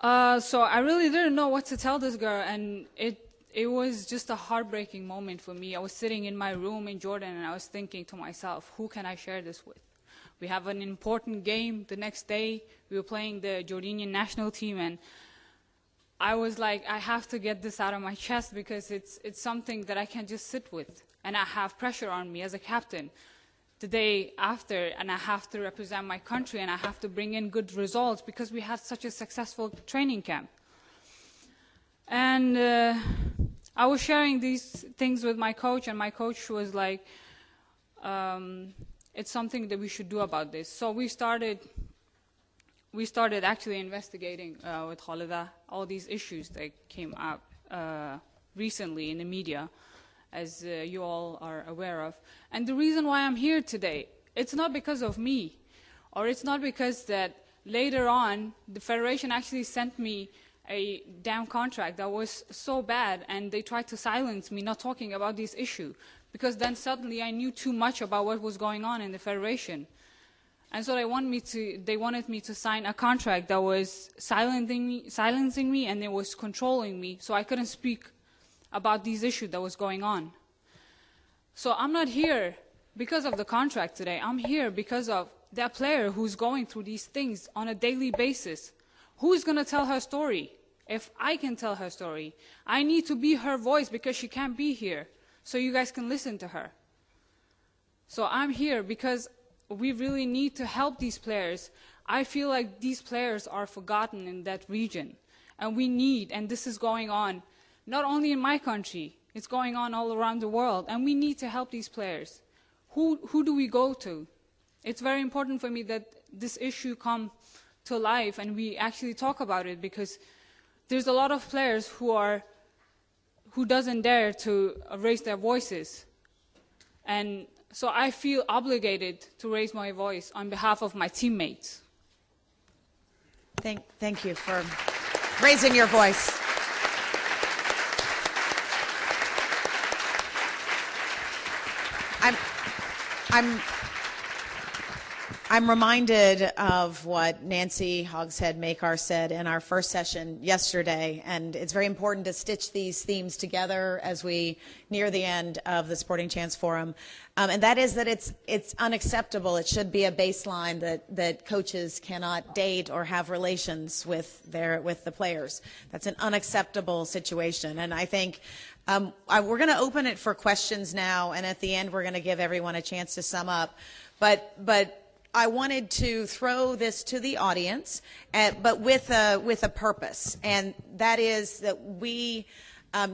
So I really didn't know what to tell this girl, and it was just a heartbreaking moment for me. I was sitting in my room in Jordan, and I was thinking to myself, who can I share this with? We have an important game the next day. We were playing the Jordanian national team, and I was like, I have to get this out of my chest because it's something that I can't just sit with. And I have pressure on me as a captain the day after, and I have to represent my country, and I have to bring in good results because we had such a successful training camp. And I was sharing these things with my coach, and my coach was like, it's something that we should do about this. So we started actually investigating with Khalida all these issues that came up recently in the media, as you all are aware of. And the reason why I'm here today, it's not because of me, or it's not because that later on the Federation actually sent me a damn contract that was so bad, and they tried to silence me not talking about this issue, because then suddenly I knew too much about what was going on in the Federation. And so they wanted me to sign a contract that was silencing me, and it was controlling me, so I couldn't speak about these issues that was going on. So I'm not here because of the contract today. I'm here because of that player who's going through these things on a daily basis. Who's going to tell her story? If I can tell her story, I need to be her voice because she can't be here, so you guys can listen to her. So I'm here because we really need to help these players. I feel like these players are forgotten in that region, and we need, and this is going on not only in my country, it's going on all around the world, and we need to help these players. Who do we go to? It's very important for me that this issue come to life and we actually talk about it, because there's a lot of players who doesn't dare to raise their voices. And so I feel obligated to raise my voice on behalf of my teammates. Thank you for raising your voice. I'm reminded of what Nancy Hogshead-Makar said in our first session yesterday, and it's very important to stitch these themes together as we near the end of the Sporting Chance Forum. And that is that it's unacceptable. It should be a baseline that coaches cannot date or have relations with the players. That's an unacceptable situation. And I think we're going to open it for questions now, and at the end we're going to give everyone a chance to sum up. But I wanted to throw this to the audience, but with a purpose, and that is that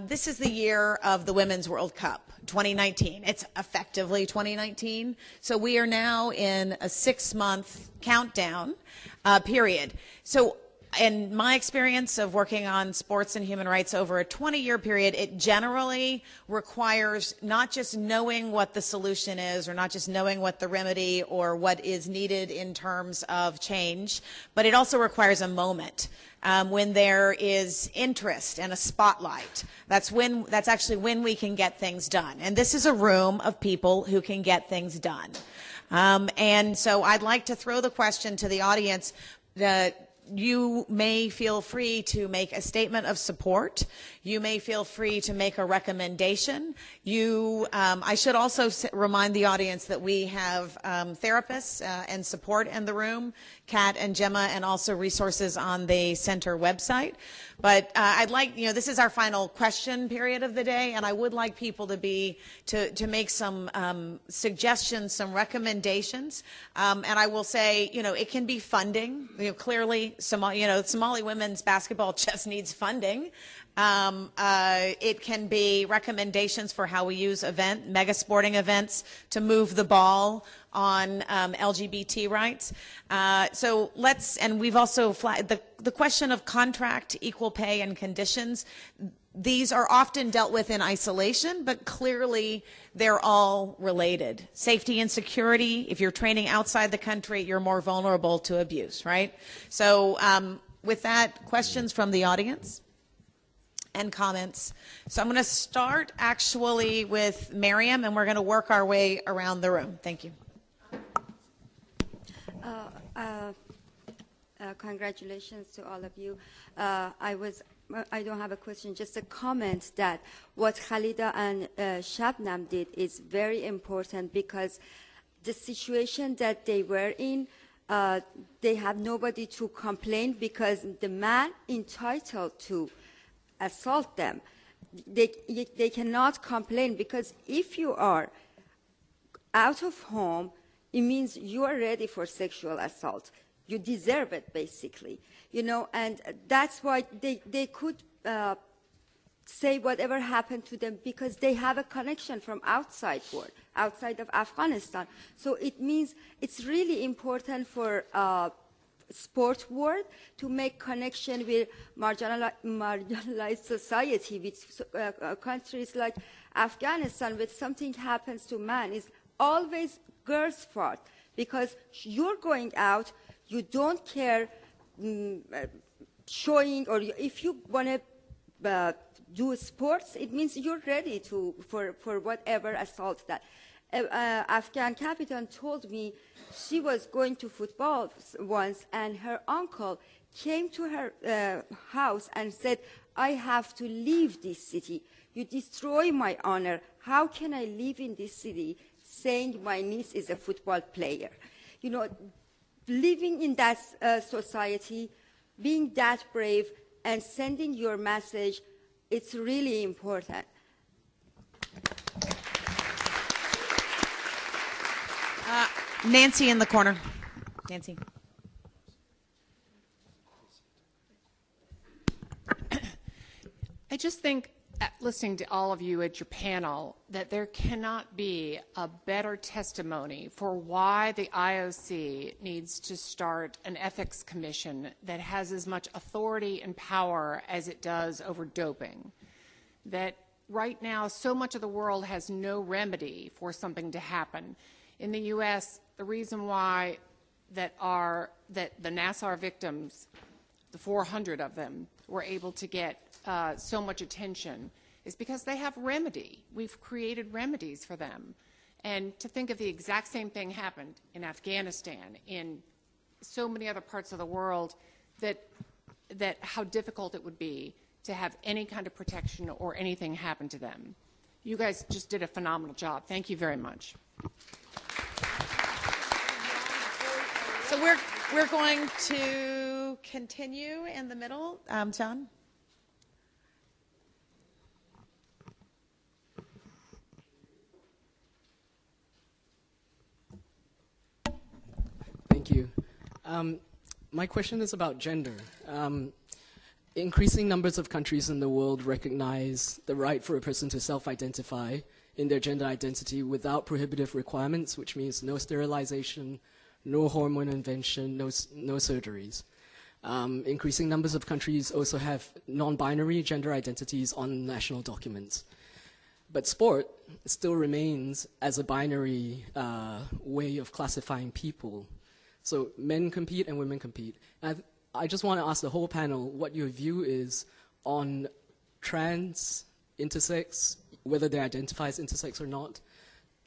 this is the year of the Women's World Cup, 2019. It's effectively 2019, so we are now in a 6-month countdown period. So in my experience of working on sports and human rights over a 20-year period, it generally requires not just knowing what the solution is, or not just knowing what the remedy or what is needed in terms of change, but it also requires a moment when there is interest and a spotlight. That's actually when we can get things done. And this is a room of people who can get things done. And so I'd like to throw the question to the audience that you may feel free to make a statement of support. You may feel free to make a recommendation. I should also remind the audience that we have therapists and support in the room, Kat and Gemma, and also resources on the center website. But I'd like, this is our final question period of the day, and I would like people to make some suggestions, some recommendations. And I will say, it can be funding. Clearly, Somali women's basketball just needs funding. It can be recommendations for how we use mega sporting events to move the ball on LGBT rights. And we've also flagged the question of contract, equal pay, and conditions. These are often dealt with in isolation, but clearly they're all related. Safety and security, if you're training outside the country, you're more vulnerable to abuse, right? So with that, questions from the audience and comments. So I'm going to start actually with Miriam, and we're going to work our way around the room. Thank you. Congratulations to all of you. I don't have a question, just a comment that what Khalida and Shabnam did is very important, because the situation that they were in, they have nobody to complain, because the man entitled to assault them, they cannot complain, because if you are out of home, it means you are ready for sexual assault. You deserve it, basically, you know, and that's why they could say whatever happened to them, because they have a connection from outside world, outside of Afghanistan. So it means it's really important for sport world to make connection with marginalized society, with countries like Afghanistan. When something happens to man, it's always girls' fault, because you're going out, you don't care showing, or if you want to do sports, it means you're ready for whatever assault that. Afghan captain told me she was going to football once, and her uncle came to her house and said, I have to leave this city. You destroy my honor. How can I live in this city saying my niece is a football player? You know, living in that society, being that brave, and sending your message, it's really important. Nancy in the corner. Nancy. I just think, listening to all of you at your panel, that there cannot be a better testimony for why the IOC needs to start an ethics commission that has as much authority and power as it does over doping. That right now, so much of the world has no remedy for something to happen. In the U.S., the reason why that the Nassar victims, the 400 of them, were able to get so much attention is because they have remedy. We've created remedies for them. And to think of the exact same thing happened in Afghanistan, in so many other parts of the world, that how difficult it would be to have any kind of protection or anything happen to them. You guys just did a phenomenal job. Thank you very much. So we're going to continue in the middle. John? Thank you. My question is about gender. Increasing numbers of countries in the world recognize the right for a person to self-identify in their gender identity without prohibitive requirements, which means no sterilization, no hormone intervention, no surgeries. Increasing numbers of countries also have non-binary gender identities on national documents. But sport still remains as a binary way of classifying people. So men compete and women compete. And I just want to ask the whole panel what your view is on trans, intersex, whether they identify as intersex or not,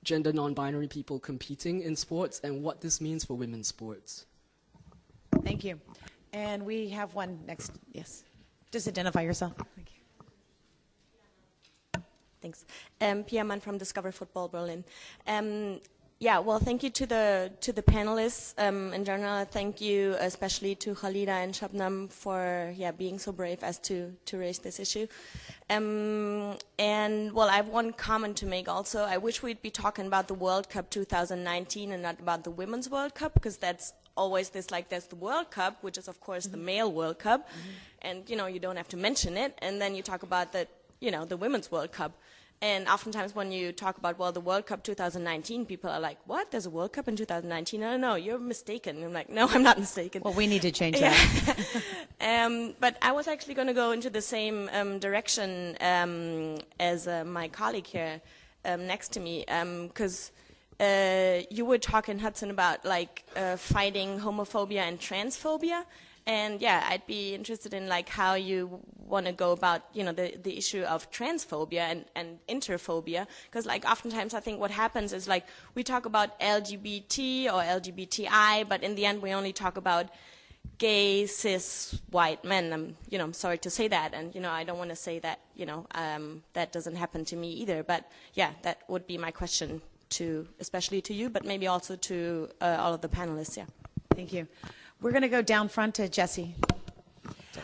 gender non-binary people competing in sports, and what this means for women's sports. Thank you. And we have one next. Yes. Just identify yourself. Thank you. Thanks. Pia Mann from Discover Football Berlin. Yeah, well, thank you to the panelists in general. Thank you especially to Khalida and Shabnam for being so brave as to raise this issue. And well, I have one comment to make also. I wish we'd be talking about the World Cup 2019 and not about the Women's World Cup, because that's always this, like, there's the World Cup, which is of course the male World Cup, and you know, you don't have to mention it, and then you talk about the, you know, the Women's World Cup. And oftentimes when you talk about, well, the World Cup 2019, people are like, what? There's a World Cup in 2019? No, you're mistaken. And I'm like, no, I'm not mistaken. Well, we need to change that. But I was actually going to go into the same direction as my colleague here next to me, because you were talking, Hudson, about like fighting homophobia and transphobia. And yeah, I'd be interested in like how you want to go about, you know, the issue of transphobia and interphobia, because like oftentimes I think what happens is like we talk about LGBT or LGBTI, but in the end we only talk about gay, cis, white men. I'm sorry to say that, and I don't want to say that, that doesn't happen to me either. But yeah, that would be my question especially to you, but maybe also to all of the panelists. Yeah. Thank you. We're going to go down front to Jessie.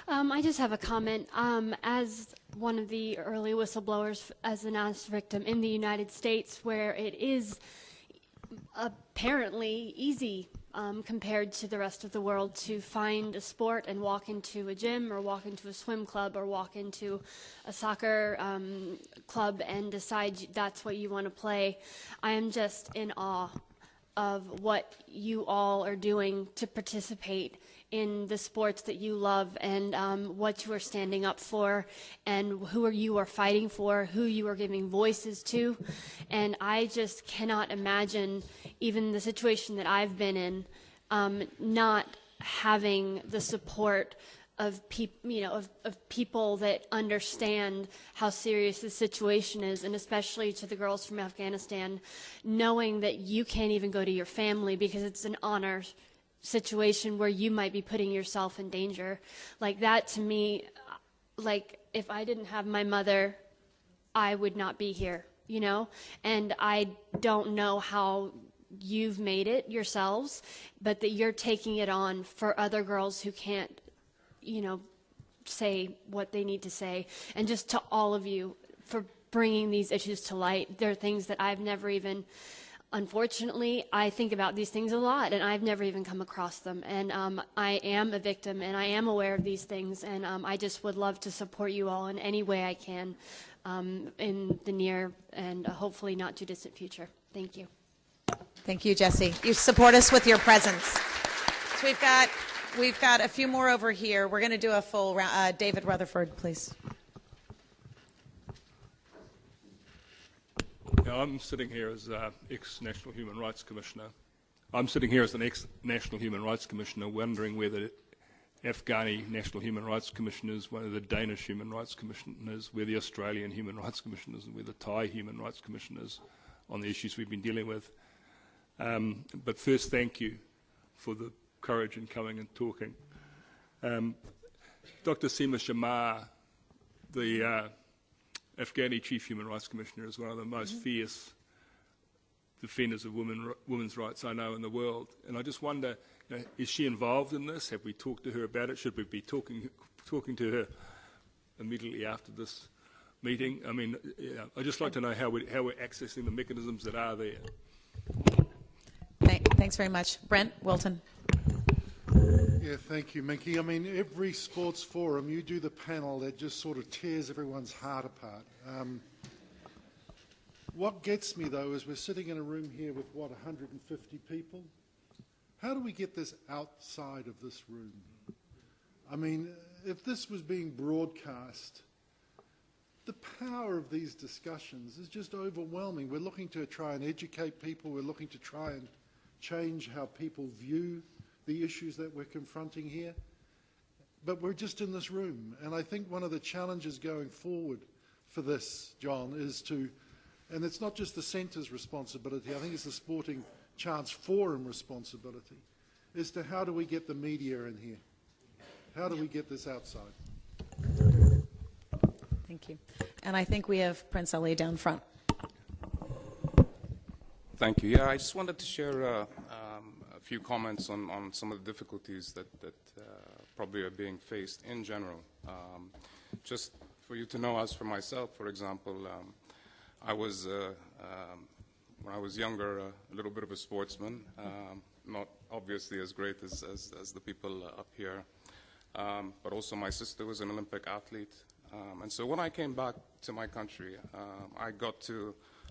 I just have a comment. As one of the early whistleblowers, as an honest victim in the United States, where it is apparently easy compared to the rest of the world to find a sport and walk into a gym or walk into a swim club or walk into a soccer club and decide that's what you want to play. I am just in awe of what you all are doing to participate in the sports that you love, and what you are standing up for, and who you are fighting for, who you are giving voices to. And I just cannot imagine even the situation that I've been in, not having the support of people that understand how serious the situation is, and especially to the girls from Afghanistan, knowing that you can't even go to your family because it's an honor situation where you might be putting yourself in danger. Like that, to me, like if I didn't have my mother, I would not be here, and I don't know how you've made it yourselves, but that you're taking it on for other girls who can't, say what they need to say. And just to all of you for bringing these issues to light. They're things that I've never even, unfortunately, I think about these things a lot, and I've never even come across them. And I am a victim, and I am aware of these things, and I just would love to support you all in any way I can in the near and hopefully not too distant future. Thank you. Thank you, Jessie. You support us with your presence. So we've got a few more over here. We're going to do a full round. David Rutherford, please. I'm sitting here as ex-National Human Rights Commissioner. I'm sitting here as an ex-National Human Rights Commissioner wondering where the Afghani National Human Rights Commission is, where the Danish Human Rights Commission is, where the Australian Human Rights Commission is, and where the Thai Human Rights Commission is on the issues we've been dealing with. But first, thank you for the courage in coming and talking. Dr. Seema Shamar, the Afghani Chief Human Rights Commissioner, is one of the most fierce defenders of women's rights I know in the world. And I just wonder, is she involved in this? Have we talked to her about it? Should we be talking to her immediately after this meeting? I mean, I'd just like to know how we're accessing the mechanisms that are there. Thanks very much. Brent Wilton. Yeah, thank you, Minky. I mean, every sports forum, you do the panel that just sort of tears everyone's heart apart. What gets me, though, is we're sitting in a room here with, 150 people? How do we get this outside of this room? I mean, if this was being broadcast, the power of these discussions is just overwhelming. We're looking to try and educate people. We're looking to try and change how people view the issues that we're confronting here. But we're just in this room. And I think one of the challenges going forward for this, John, is to, and it's not just the centre's responsibility, I think it's the Sporting Chance Forum responsibility, is to how do we get the media in here? How do we get this outside? Thank you. And I think we have Prince Ali down front. Thank you. Yeah, I just wanted to share a few comments on some of the difficulties that probably are being faced in general. Just for you to know, as for myself, for example, I was, when I was younger, a little bit of a sportsman, not obviously as great as the people up here, but also my sister was an Olympic athlete. And so when I came back to my country,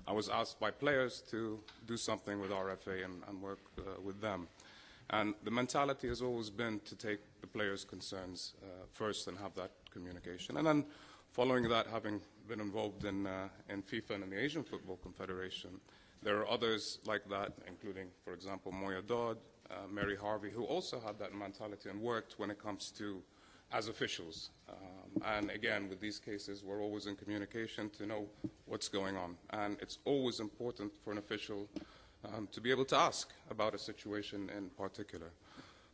I was asked by players to do something with RFA and work with them. And the mentality has always been to take the players' concerns first and have that communication. And then following that, having been involved in FIFA and in the Asian Football Confederation, there are others like that, including, for example, Moya Dodd, Mary Harvey, who also had that mentality and worked when it comes to as officials. And again, with these cases, we're always in communication to know what's going on. And it's always important for an official to be able to ask about a situation in particular.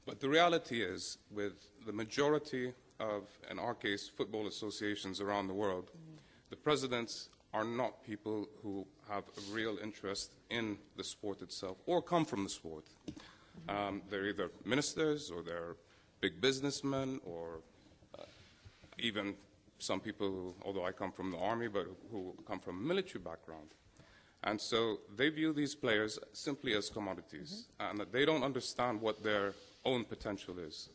But the reality is, with the majority of, in our case, football associations around the world, the presidents are not people who have a real interest in the sport itself or come from the sport. They're either ministers or they're big businessmen or even some people who, although I come from the army, but who come from a military background. And so they view these players simply as commodities, and that they don't understand what their own potential is.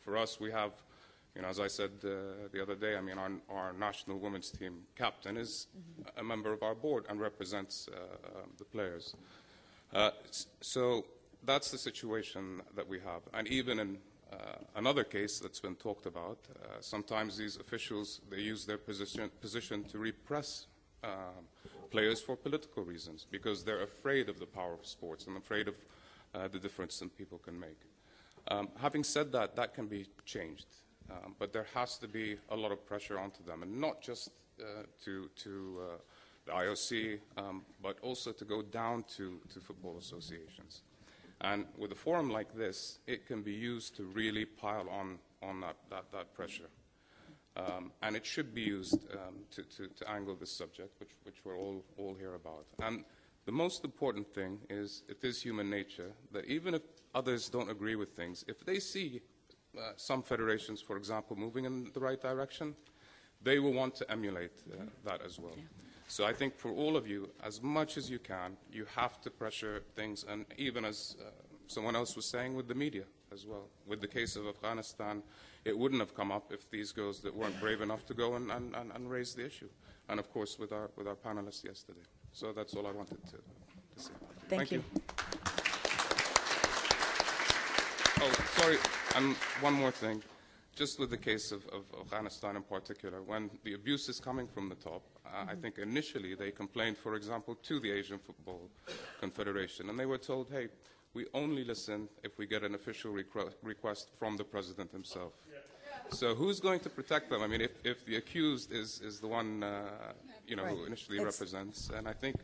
For us, we have, you know, as I said the other day, I mean, our national women's team captain is a member of our board and represents the players. So that's the situation that we have. And even in another case that's been talked about, sometimes these officials, they use their position to repress players for political reasons because they're afraid of the power of sports and afraid of the difference that people can make. Having said that, that can be changed, but there has to be a lot of pressure onto them, and not just to the IOC, but also to go down to football associations. And with a forum like this, it can be used to really pile on that pressure. And it should be used to angle this subject, which we're all here about. And the most important thing is, it is human nature that even if others don't agree with things, if they see some federations, for example, moving in the right direction, they will want to emulate that as well. Yeah. So I think for all of you, as much as you can, you have to pressure things, and even as someone else was saying, with the media as well. With the case of Afghanistan, it wouldn't have come up if these girls that weren't brave enough to go and raise the issue. And of course, with our panelists yesterday. So that's all I wanted to say. Thank you. Oh, sorry, and one more thing. Just with the case of Afghanistan in particular, when the abuse is coming from the top, I think initially they complained, for example, to the Asian Football Confederation, and they were told, hey, we only listen if we get an official request from the president himself. So who's going to protect them? I mean, if the accused is the one, you know, who initially represents, and I think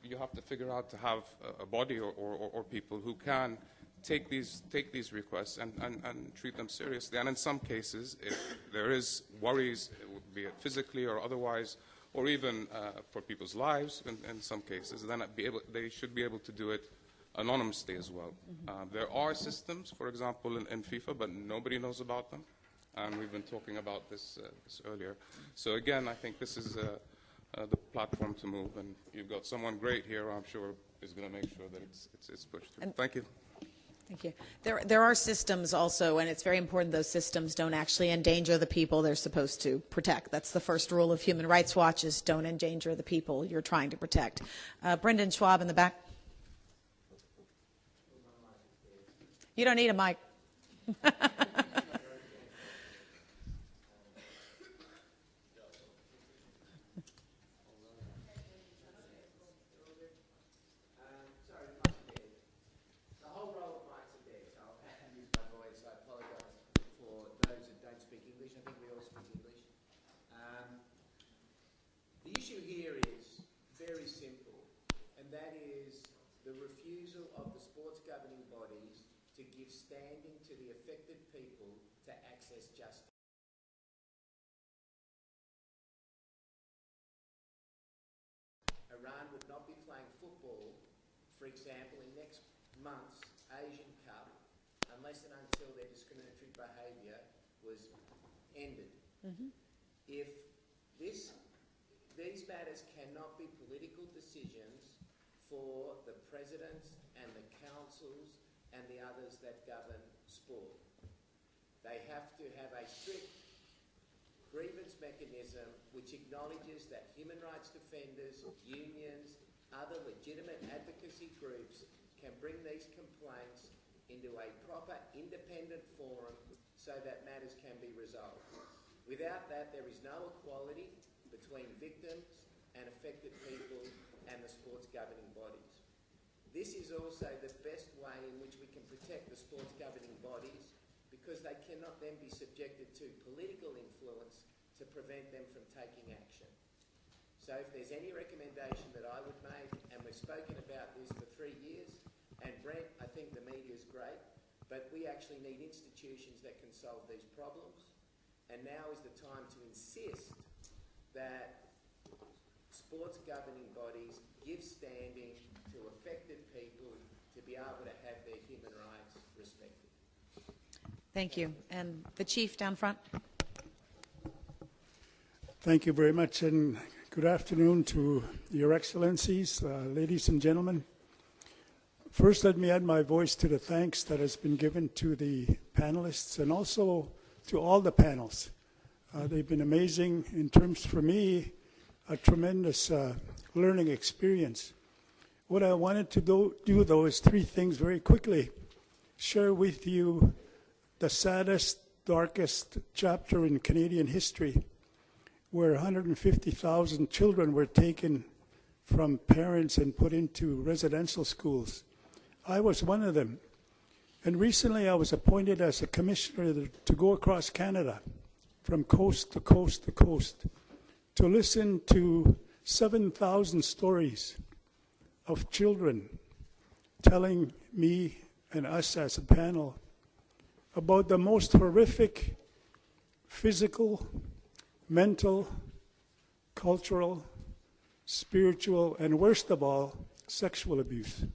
you have to figure out to have a body or people who can take these requests and treat them seriously. And in some cases, if there is worries, be it physically or otherwise, or even for people's lives in some cases, then they should be able to do it anonymously as well. There are systems, for example, in FIFA, but nobody knows about them. And we've been talking about this earlier. So again, I think this is the platform to move. And you've got someone great here, I'm sure, is going to make sure that it's pushed through. Thank you. Thank you. There are systems also, and it's very important those systems don't actually endanger the people they're supposed to protect. That's the first rule of Human Rights Watch, is don't endanger the people you're trying to protect. Brendan Schwab in the back. You don't need a mic. Standing to the affected people to access justice. Iran would not be playing football, for example, in next month's Asian Cup, unless and until their discriminatory behaviour was ended. If these matters cannot be political decisions for the presidents and the councils and the others that govern sport. They have to have a strict grievance mechanism which acknowledges that human rights defenders, unions, other legitimate advocacy groups can bring these complaints into a proper independent forum so that matters can be resolved. Without that, there is no equality between victims and affected people and the sport's governing bodies. This is also the best way in which we can protect the sports governing bodies, because they cannot then be subjected to political influence to prevent them from taking action. So if there's any recommendation that I would make, and we've spoken about this for 3 years, and Brent, I think the media is great, but we actually need institutions that can solve these problems. And now is the time to insist that sports governing bodies give standing to affected people to be able to have their human rights respected. Thank you. And the Chief down front. Thank you very much, and good afternoon to Your Excellencies, ladies and gentlemen. First, let me add my voice to the thanks that has been given to the panelists and also to all the panels. They've been amazing in terms, for me, a tremendous learning experience. What I wanted to do, though, is 3 things very quickly. Share with you the saddest, darkest chapter in Canadian history, where 150,000 children were taken from parents and put into residential schools. I was one of them. And recently I was appointed as a commissioner to go across Canada from coast to coast to coast to listen to 7,000 stories of children telling me and us as a panel about the most horrific physical, mental, cultural, spiritual, and worst of all, sexual abuse.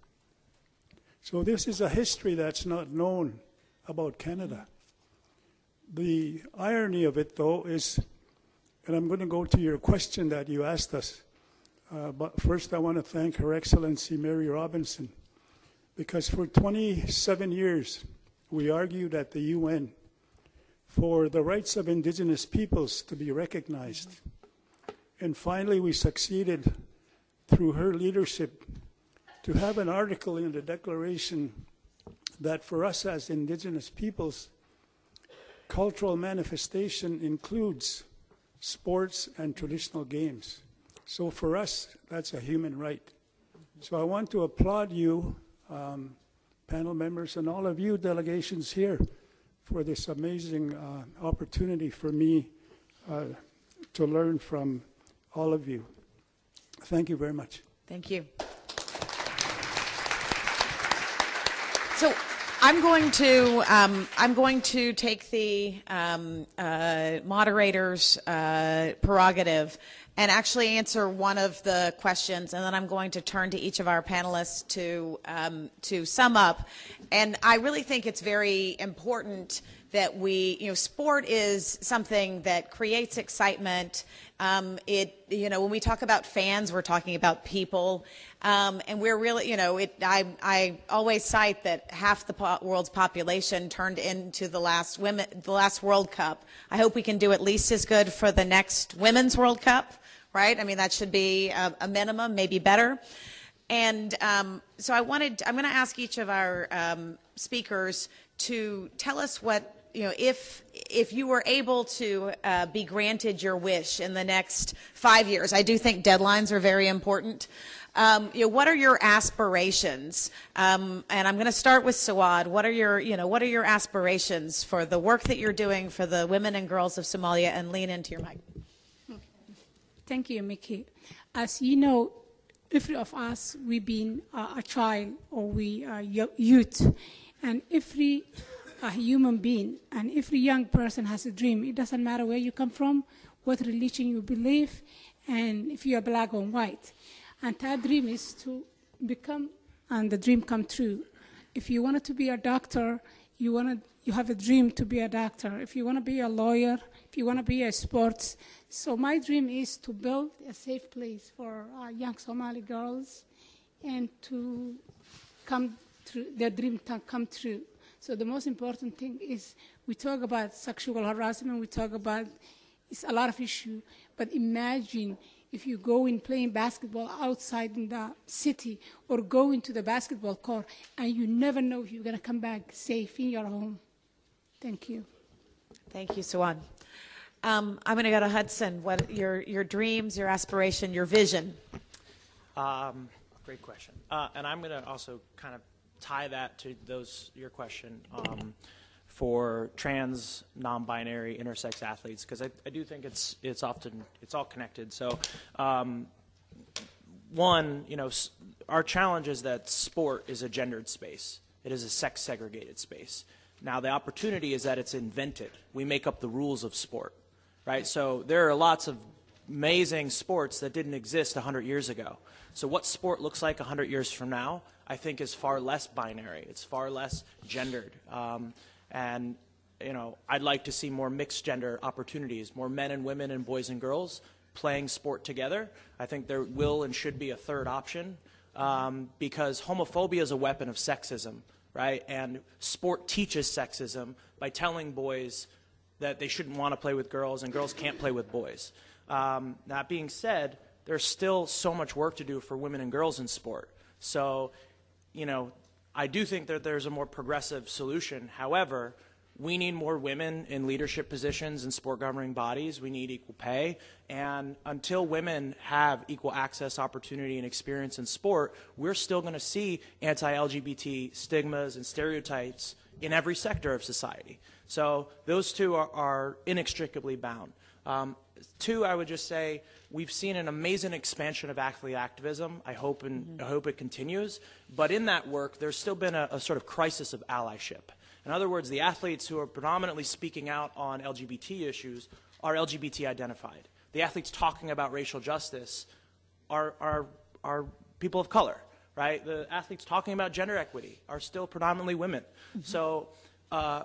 So this is a history that's not known about Canada. The irony of it, though, is, and I'm going to go to your question that you asked us, but first I want to thank Her Excellency Mary Robinson, because for 27 years we argued at the UN for the rights of Indigenous peoples to be recognized. And finally we succeeded, through her leadership, to have an article in the Declaration that for us as Indigenous peoples, cultural manifestation includes sports and traditional games. So for us, that's a human right. So I want to applaud you, panel members, and all of you delegations here for this amazing opportunity for me to learn from all of you. Thank you very much. Thank you. So I'm going to take the moderator's prerogative and actually answer one of the questions, and then I'm going to turn to each of our panelists to sum up. And I really think it's very important that sport is something that creates excitement. When we talk about fans, we're talking about people. And we're really, I always cite that half the world's population turned into the last World Cup. I hope we can do at least as good for the next Women's World Cup, right? I mean, that should be a minimum, maybe better. And so I'm going to ask each of our speakers to tell us what, if you were able to be granted your wish in the next 5 years. I do think deadlines are very important. What are your aspirations? And I'm going to start with Suad. What are your aspirations for the work that you're doing for the women and girls of Somalia? And lean into your mic. Thank you, Mickey. As you know, every of us, we've been a child or we are youth, and every human being and every young person has a dream. It doesn't matter where you come from, what religion you believe, and if you are black or white. And that dream is to become, and the dream come true. If you wanted to be a doctor, you have a dream to be a doctor. If you want to be a lawyer, if you want to be a sports. So my dream is to build a safe place for young Somali girls and to come through, their dream to come true. So the most important thing is we talk about sexual harassment, we talk about, it's a lot of issue, but imagine if you go in playing basketball outside in the city or go into the basketball court and you never know if you're going to come back safe in your home. Thank you. Thank you, Suad. I'm going to go to Hudson. What your dreams, your aspiration, your vision? Great question. And I'm going to also kind of tie that to your question for trans, non-binary, intersex athletes, because I do think it's all connected. So, one, our challenge is that sport is a gendered space. It is a sex-segregated space. Now, the opportunity is that it's invented. We make up the rules of sport, right? So there are lots of amazing sports that didn't exist 100 years ago. So what sport looks like 100 years from now, I think, is far less binary. It's far less gendered. And, I'd like to see more mixed gender opportunities, more men and women and boys and girls playing sport together. I think there will and should be a third option because homophobia is a weapon of sexism, right? And sport teaches sexism by telling boys that they shouldn't want to play with girls and girls can't play with boys. That being said, there's still so much work to do for women and girls in sport. So, I do think that there's a more progressive solution. However, we need more women in leadership positions in sport governing bodies. We need equal pay. And until women have equal access, opportunity, and experience in sport, we're still going to see anti-LGBT stigmas and stereotypes in every sector of society. So those two are inextricably bound. Two, I would just say we've seen an amazing expansion of athlete activism. I hope it continues. But in that work, there's still been a sort of crisis of allyship. In other words, the athletes who are predominantly speaking out on LGBT issues are LGBT identified. The athletes talking about racial justice are people of color, right? The athletes talking about gender equity are still predominantly women. So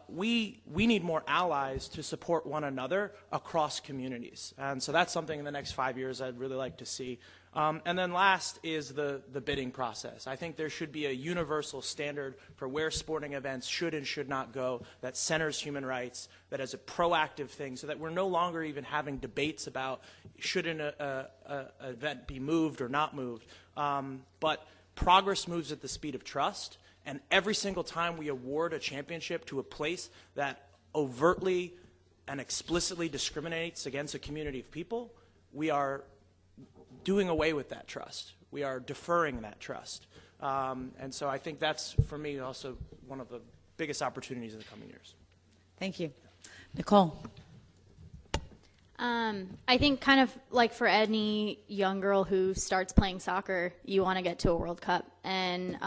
we need more allies to support one another across communities. And so that's something in the next 5 years I'd really like to see. And then last is the bidding process. I think there should be a universal standard for where sporting events should and should not go that centers human rights, that is a proactive thing, so that we're no longer even having debates about should an event be moved or not moved. But progress moves at the speed of trust. And every single time we award a championship to a place that overtly and explicitly discriminates against a community of people, we are doing away with that trust. We are deferring that trust. And so I think that's, for me, also one of the biggest opportunities in the coming years. Thank you. Nicole. I think kind of like for any young girl who starts playing soccer, you want to get to a World Cup. And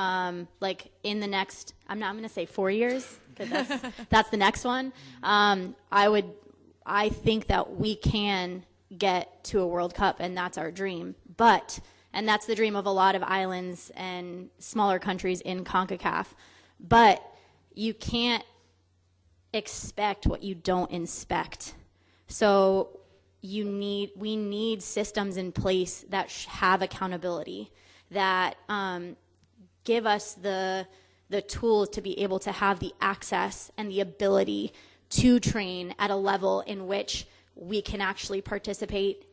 like in the next, I'm going to say 4 years, because that's the next one. I think that we can get to a World Cup, and that's our dream. And that's the dream of a lot of islands and smaller countries in CONCACAF. But you can't expect what you don't inspect. So we need systems in place that have accountability, that give us the tools to be able to have the access and the ability to train at a level in which we can actually participate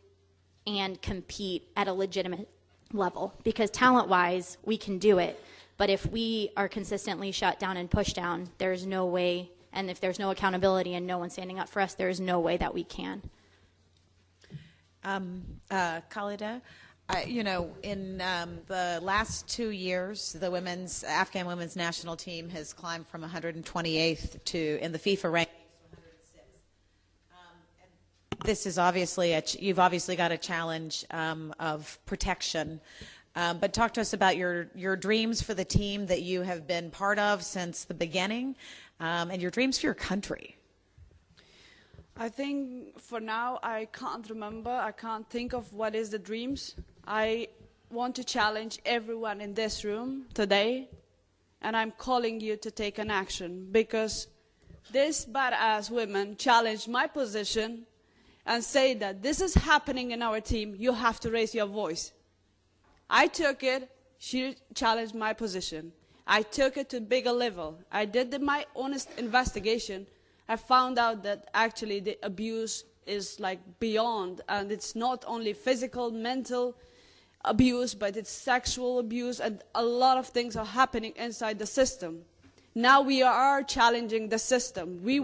and compete at a legitimate level. Because talent-wise, we can do it. But if we are consistently shut down and pushed down, there's no way, and if there's no accountability and no one standing up for us, there's no way that we can. Khalida, in the last 2 years, the Afghan women's national team has climbed from 128th in the FIFA ranking to 106th. This is obviously you've obviously got a challenge of protection. But talk to us about your dreams for the team that you have been part of since the beginning, and your dreams for your country. I think for now I can't remember. I can't think of what is the dreams. I want to challenge everyone in this room today, and I'm calling you to take an action, because these badass women challenged my position and say that this is happening in our team. You have to raise your voice. I took it. She challenged my position. I took it to a bigger level. I did my honest investigation. I found out that actually the abuse is like beyond, and it's not only physical, mental abuse, but it's sexual abuse, and a lot of things are happening inside the system. Now we are challenging the system. We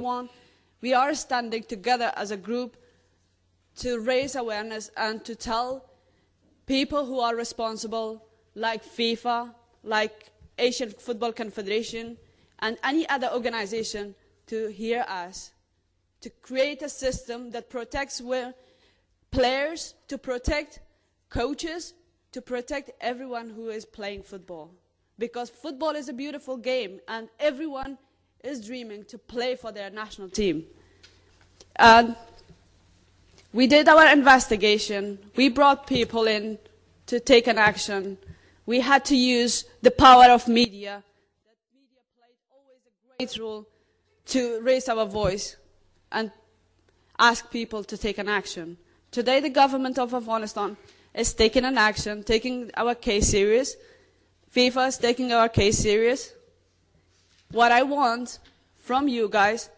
are standing together as a group to raise awareness and to tell people who are responsible like FIFA, like Asian Football Confederation, and any other organization to hear us, to create a system that protects players, to protect coaches, to protect everyone who is playing football. Because football is a beautiful game, and everyone is dreaming to play for their national team. And we did our investigation. We brought people in to take an action. We had to use the power of media. That media played always a great role to raise our voice and ask people to take an action. Today, the government of Afghanistan is taking an action, taking our case serious. FIFA is taking our case serious. What I want from you guys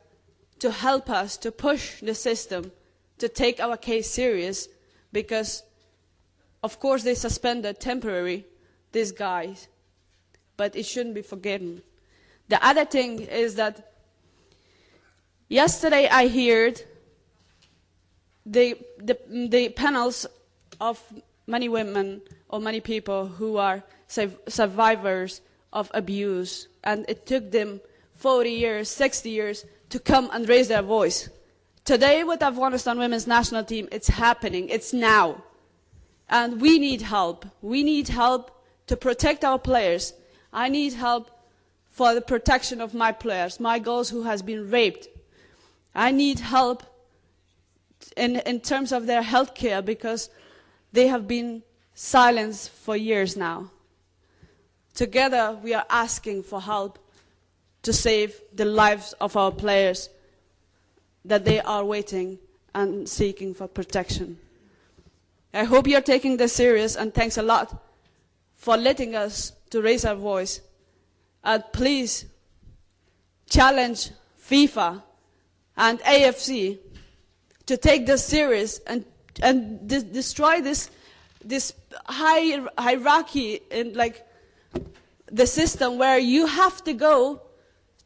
to help us to push the system to take our case serious, because of course they suspended temporarily these guys, but it shouldn't be forgotten. The other thing is that yesterday I heard the panels of many women or many people who are survivors of abuse, and it took them 40 years, 60 years to come and raise their voice. Today with Afghanistan women's national team, it's happening, it's now. And we need help. We need help to protect our players. I need help for the protection of my players, my girls who has been raped. I need help in terms of their health care, because they have been silenced for years now. Together we are asking for help to save the lives of our players, that they are waiting and seeking for protection. I hope you're taking this serious, and thanks a lot for letting us to raise our voice. And please challenge FIFA and AFC to take this serious and destroy this hierarchy in the system where you have to go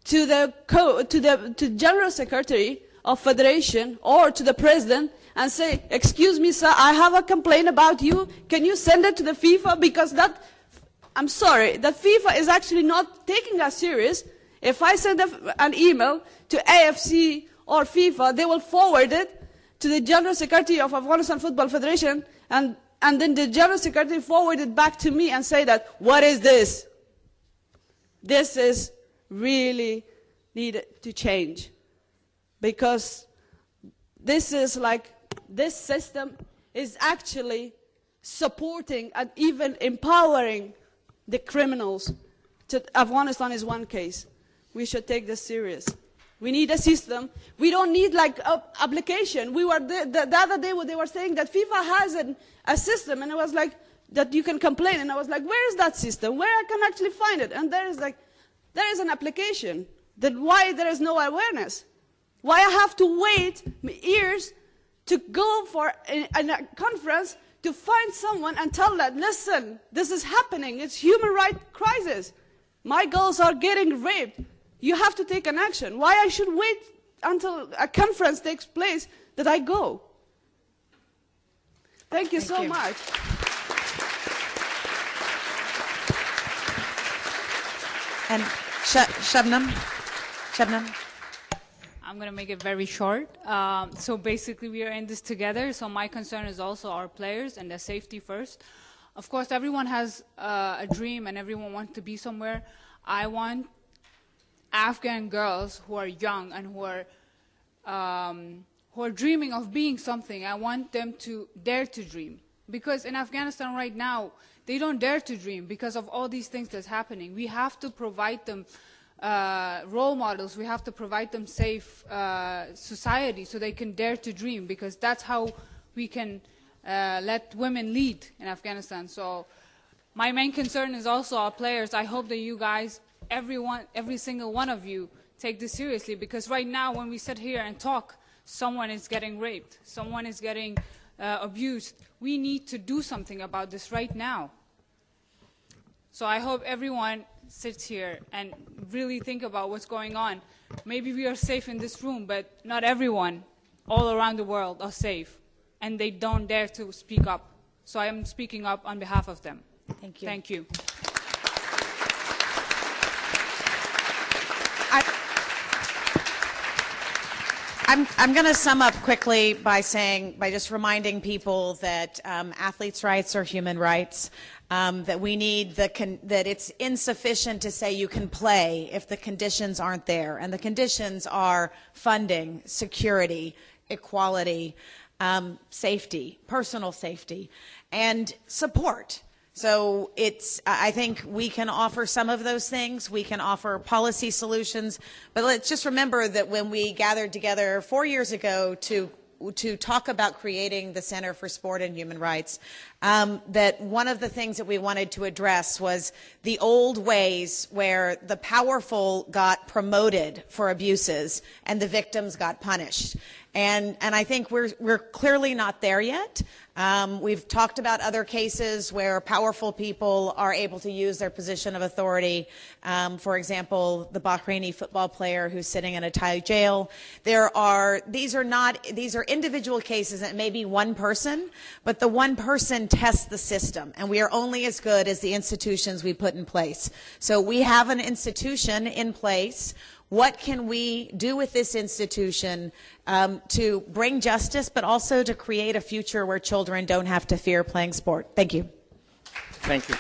to the General Secretary of Federation or to the President and say, excuse me sir, I have a complaint about you, can you send it to the FIFA? Because I'm sorry, the FIFA is actually not taking us serious. If I send an email to AFC or FIFA, they will forward it to the General Secretary of Afghanistan Football Federation, and then the General Secretary forwarded it back to me and say that, what is this? This is really needed to change, because this system is actually supporting and even empowering the criminals. Afghanistan is one case. We should take this serious. We need a system. We don't need application. We were the other day they were saying that FIFA has a system, and it was like that you can complain, and I was like, where is that system? Where I can actually find it? And there is an application. Then why there is no awareness? Why I have to wait years to go for a conference to find someone and tell them, listen, this is happening. It's human rights crisis. My girls are getting raped. You have to take an action. Why I should wait until a conference takes place that I go? Thank you so much. And Shabnam? I'm going to make it very short. So basically we are in this together. So my concern is also our players and their safety first. Of course, everyone has a dream and everyone wants to be somewhere. I want Afghan girls who are young and who are dreaming of being something. I want them to dare to dream. Because in Afghanistan right now, they don't dare to dream because of all these things that's happening. We have to provide them role models. We have to provide them safe society so they can dare to dream, because that's how we can let women lead in Afghanistan. So my main concern is also our players. I hope that you guys, every single one of you, take this seriously, because right now when we sit here and talk, someone is getting raped, someone is getting abused. We need to do something about this right now. So I hope everyone sits here and really think about what's going on. Maybe we are safe in this room, but not everyone all around the world are safe, and they don't dare to speak up. So I am speaking up on behalf of them. Thank you. Thank you. I'm going to sum up quickly by just reminding people that athletes' rights are human rights, that we need that it's insufficient to say you can play if the conditions aren't there, and the conditions are funding, security, equality, safety, personal safety, and support. So I think we can offer some of those things. We can offer policy solutions. But let's just remember that when we gathered together 4 years ago to talk about creating the Center for Sport and Human Rights, that one of the things that we wanted to address was the old ways where the powerful got promoted for abuses and the victims got punished. And I think we're clearly not there yet. We've talked about other cases where powerful people are able to use their position of authority. For example, the Bahraini football player who's sitting in a Thai jail. These are individual cases, and it may be one person, but the one person tests the system, and we are only as good as the institutions we put in place. So we have an institution in place. What can we do with this institution to bring justice, but also to create a future where children don't have to fear playing sport? Thank you. Thank you.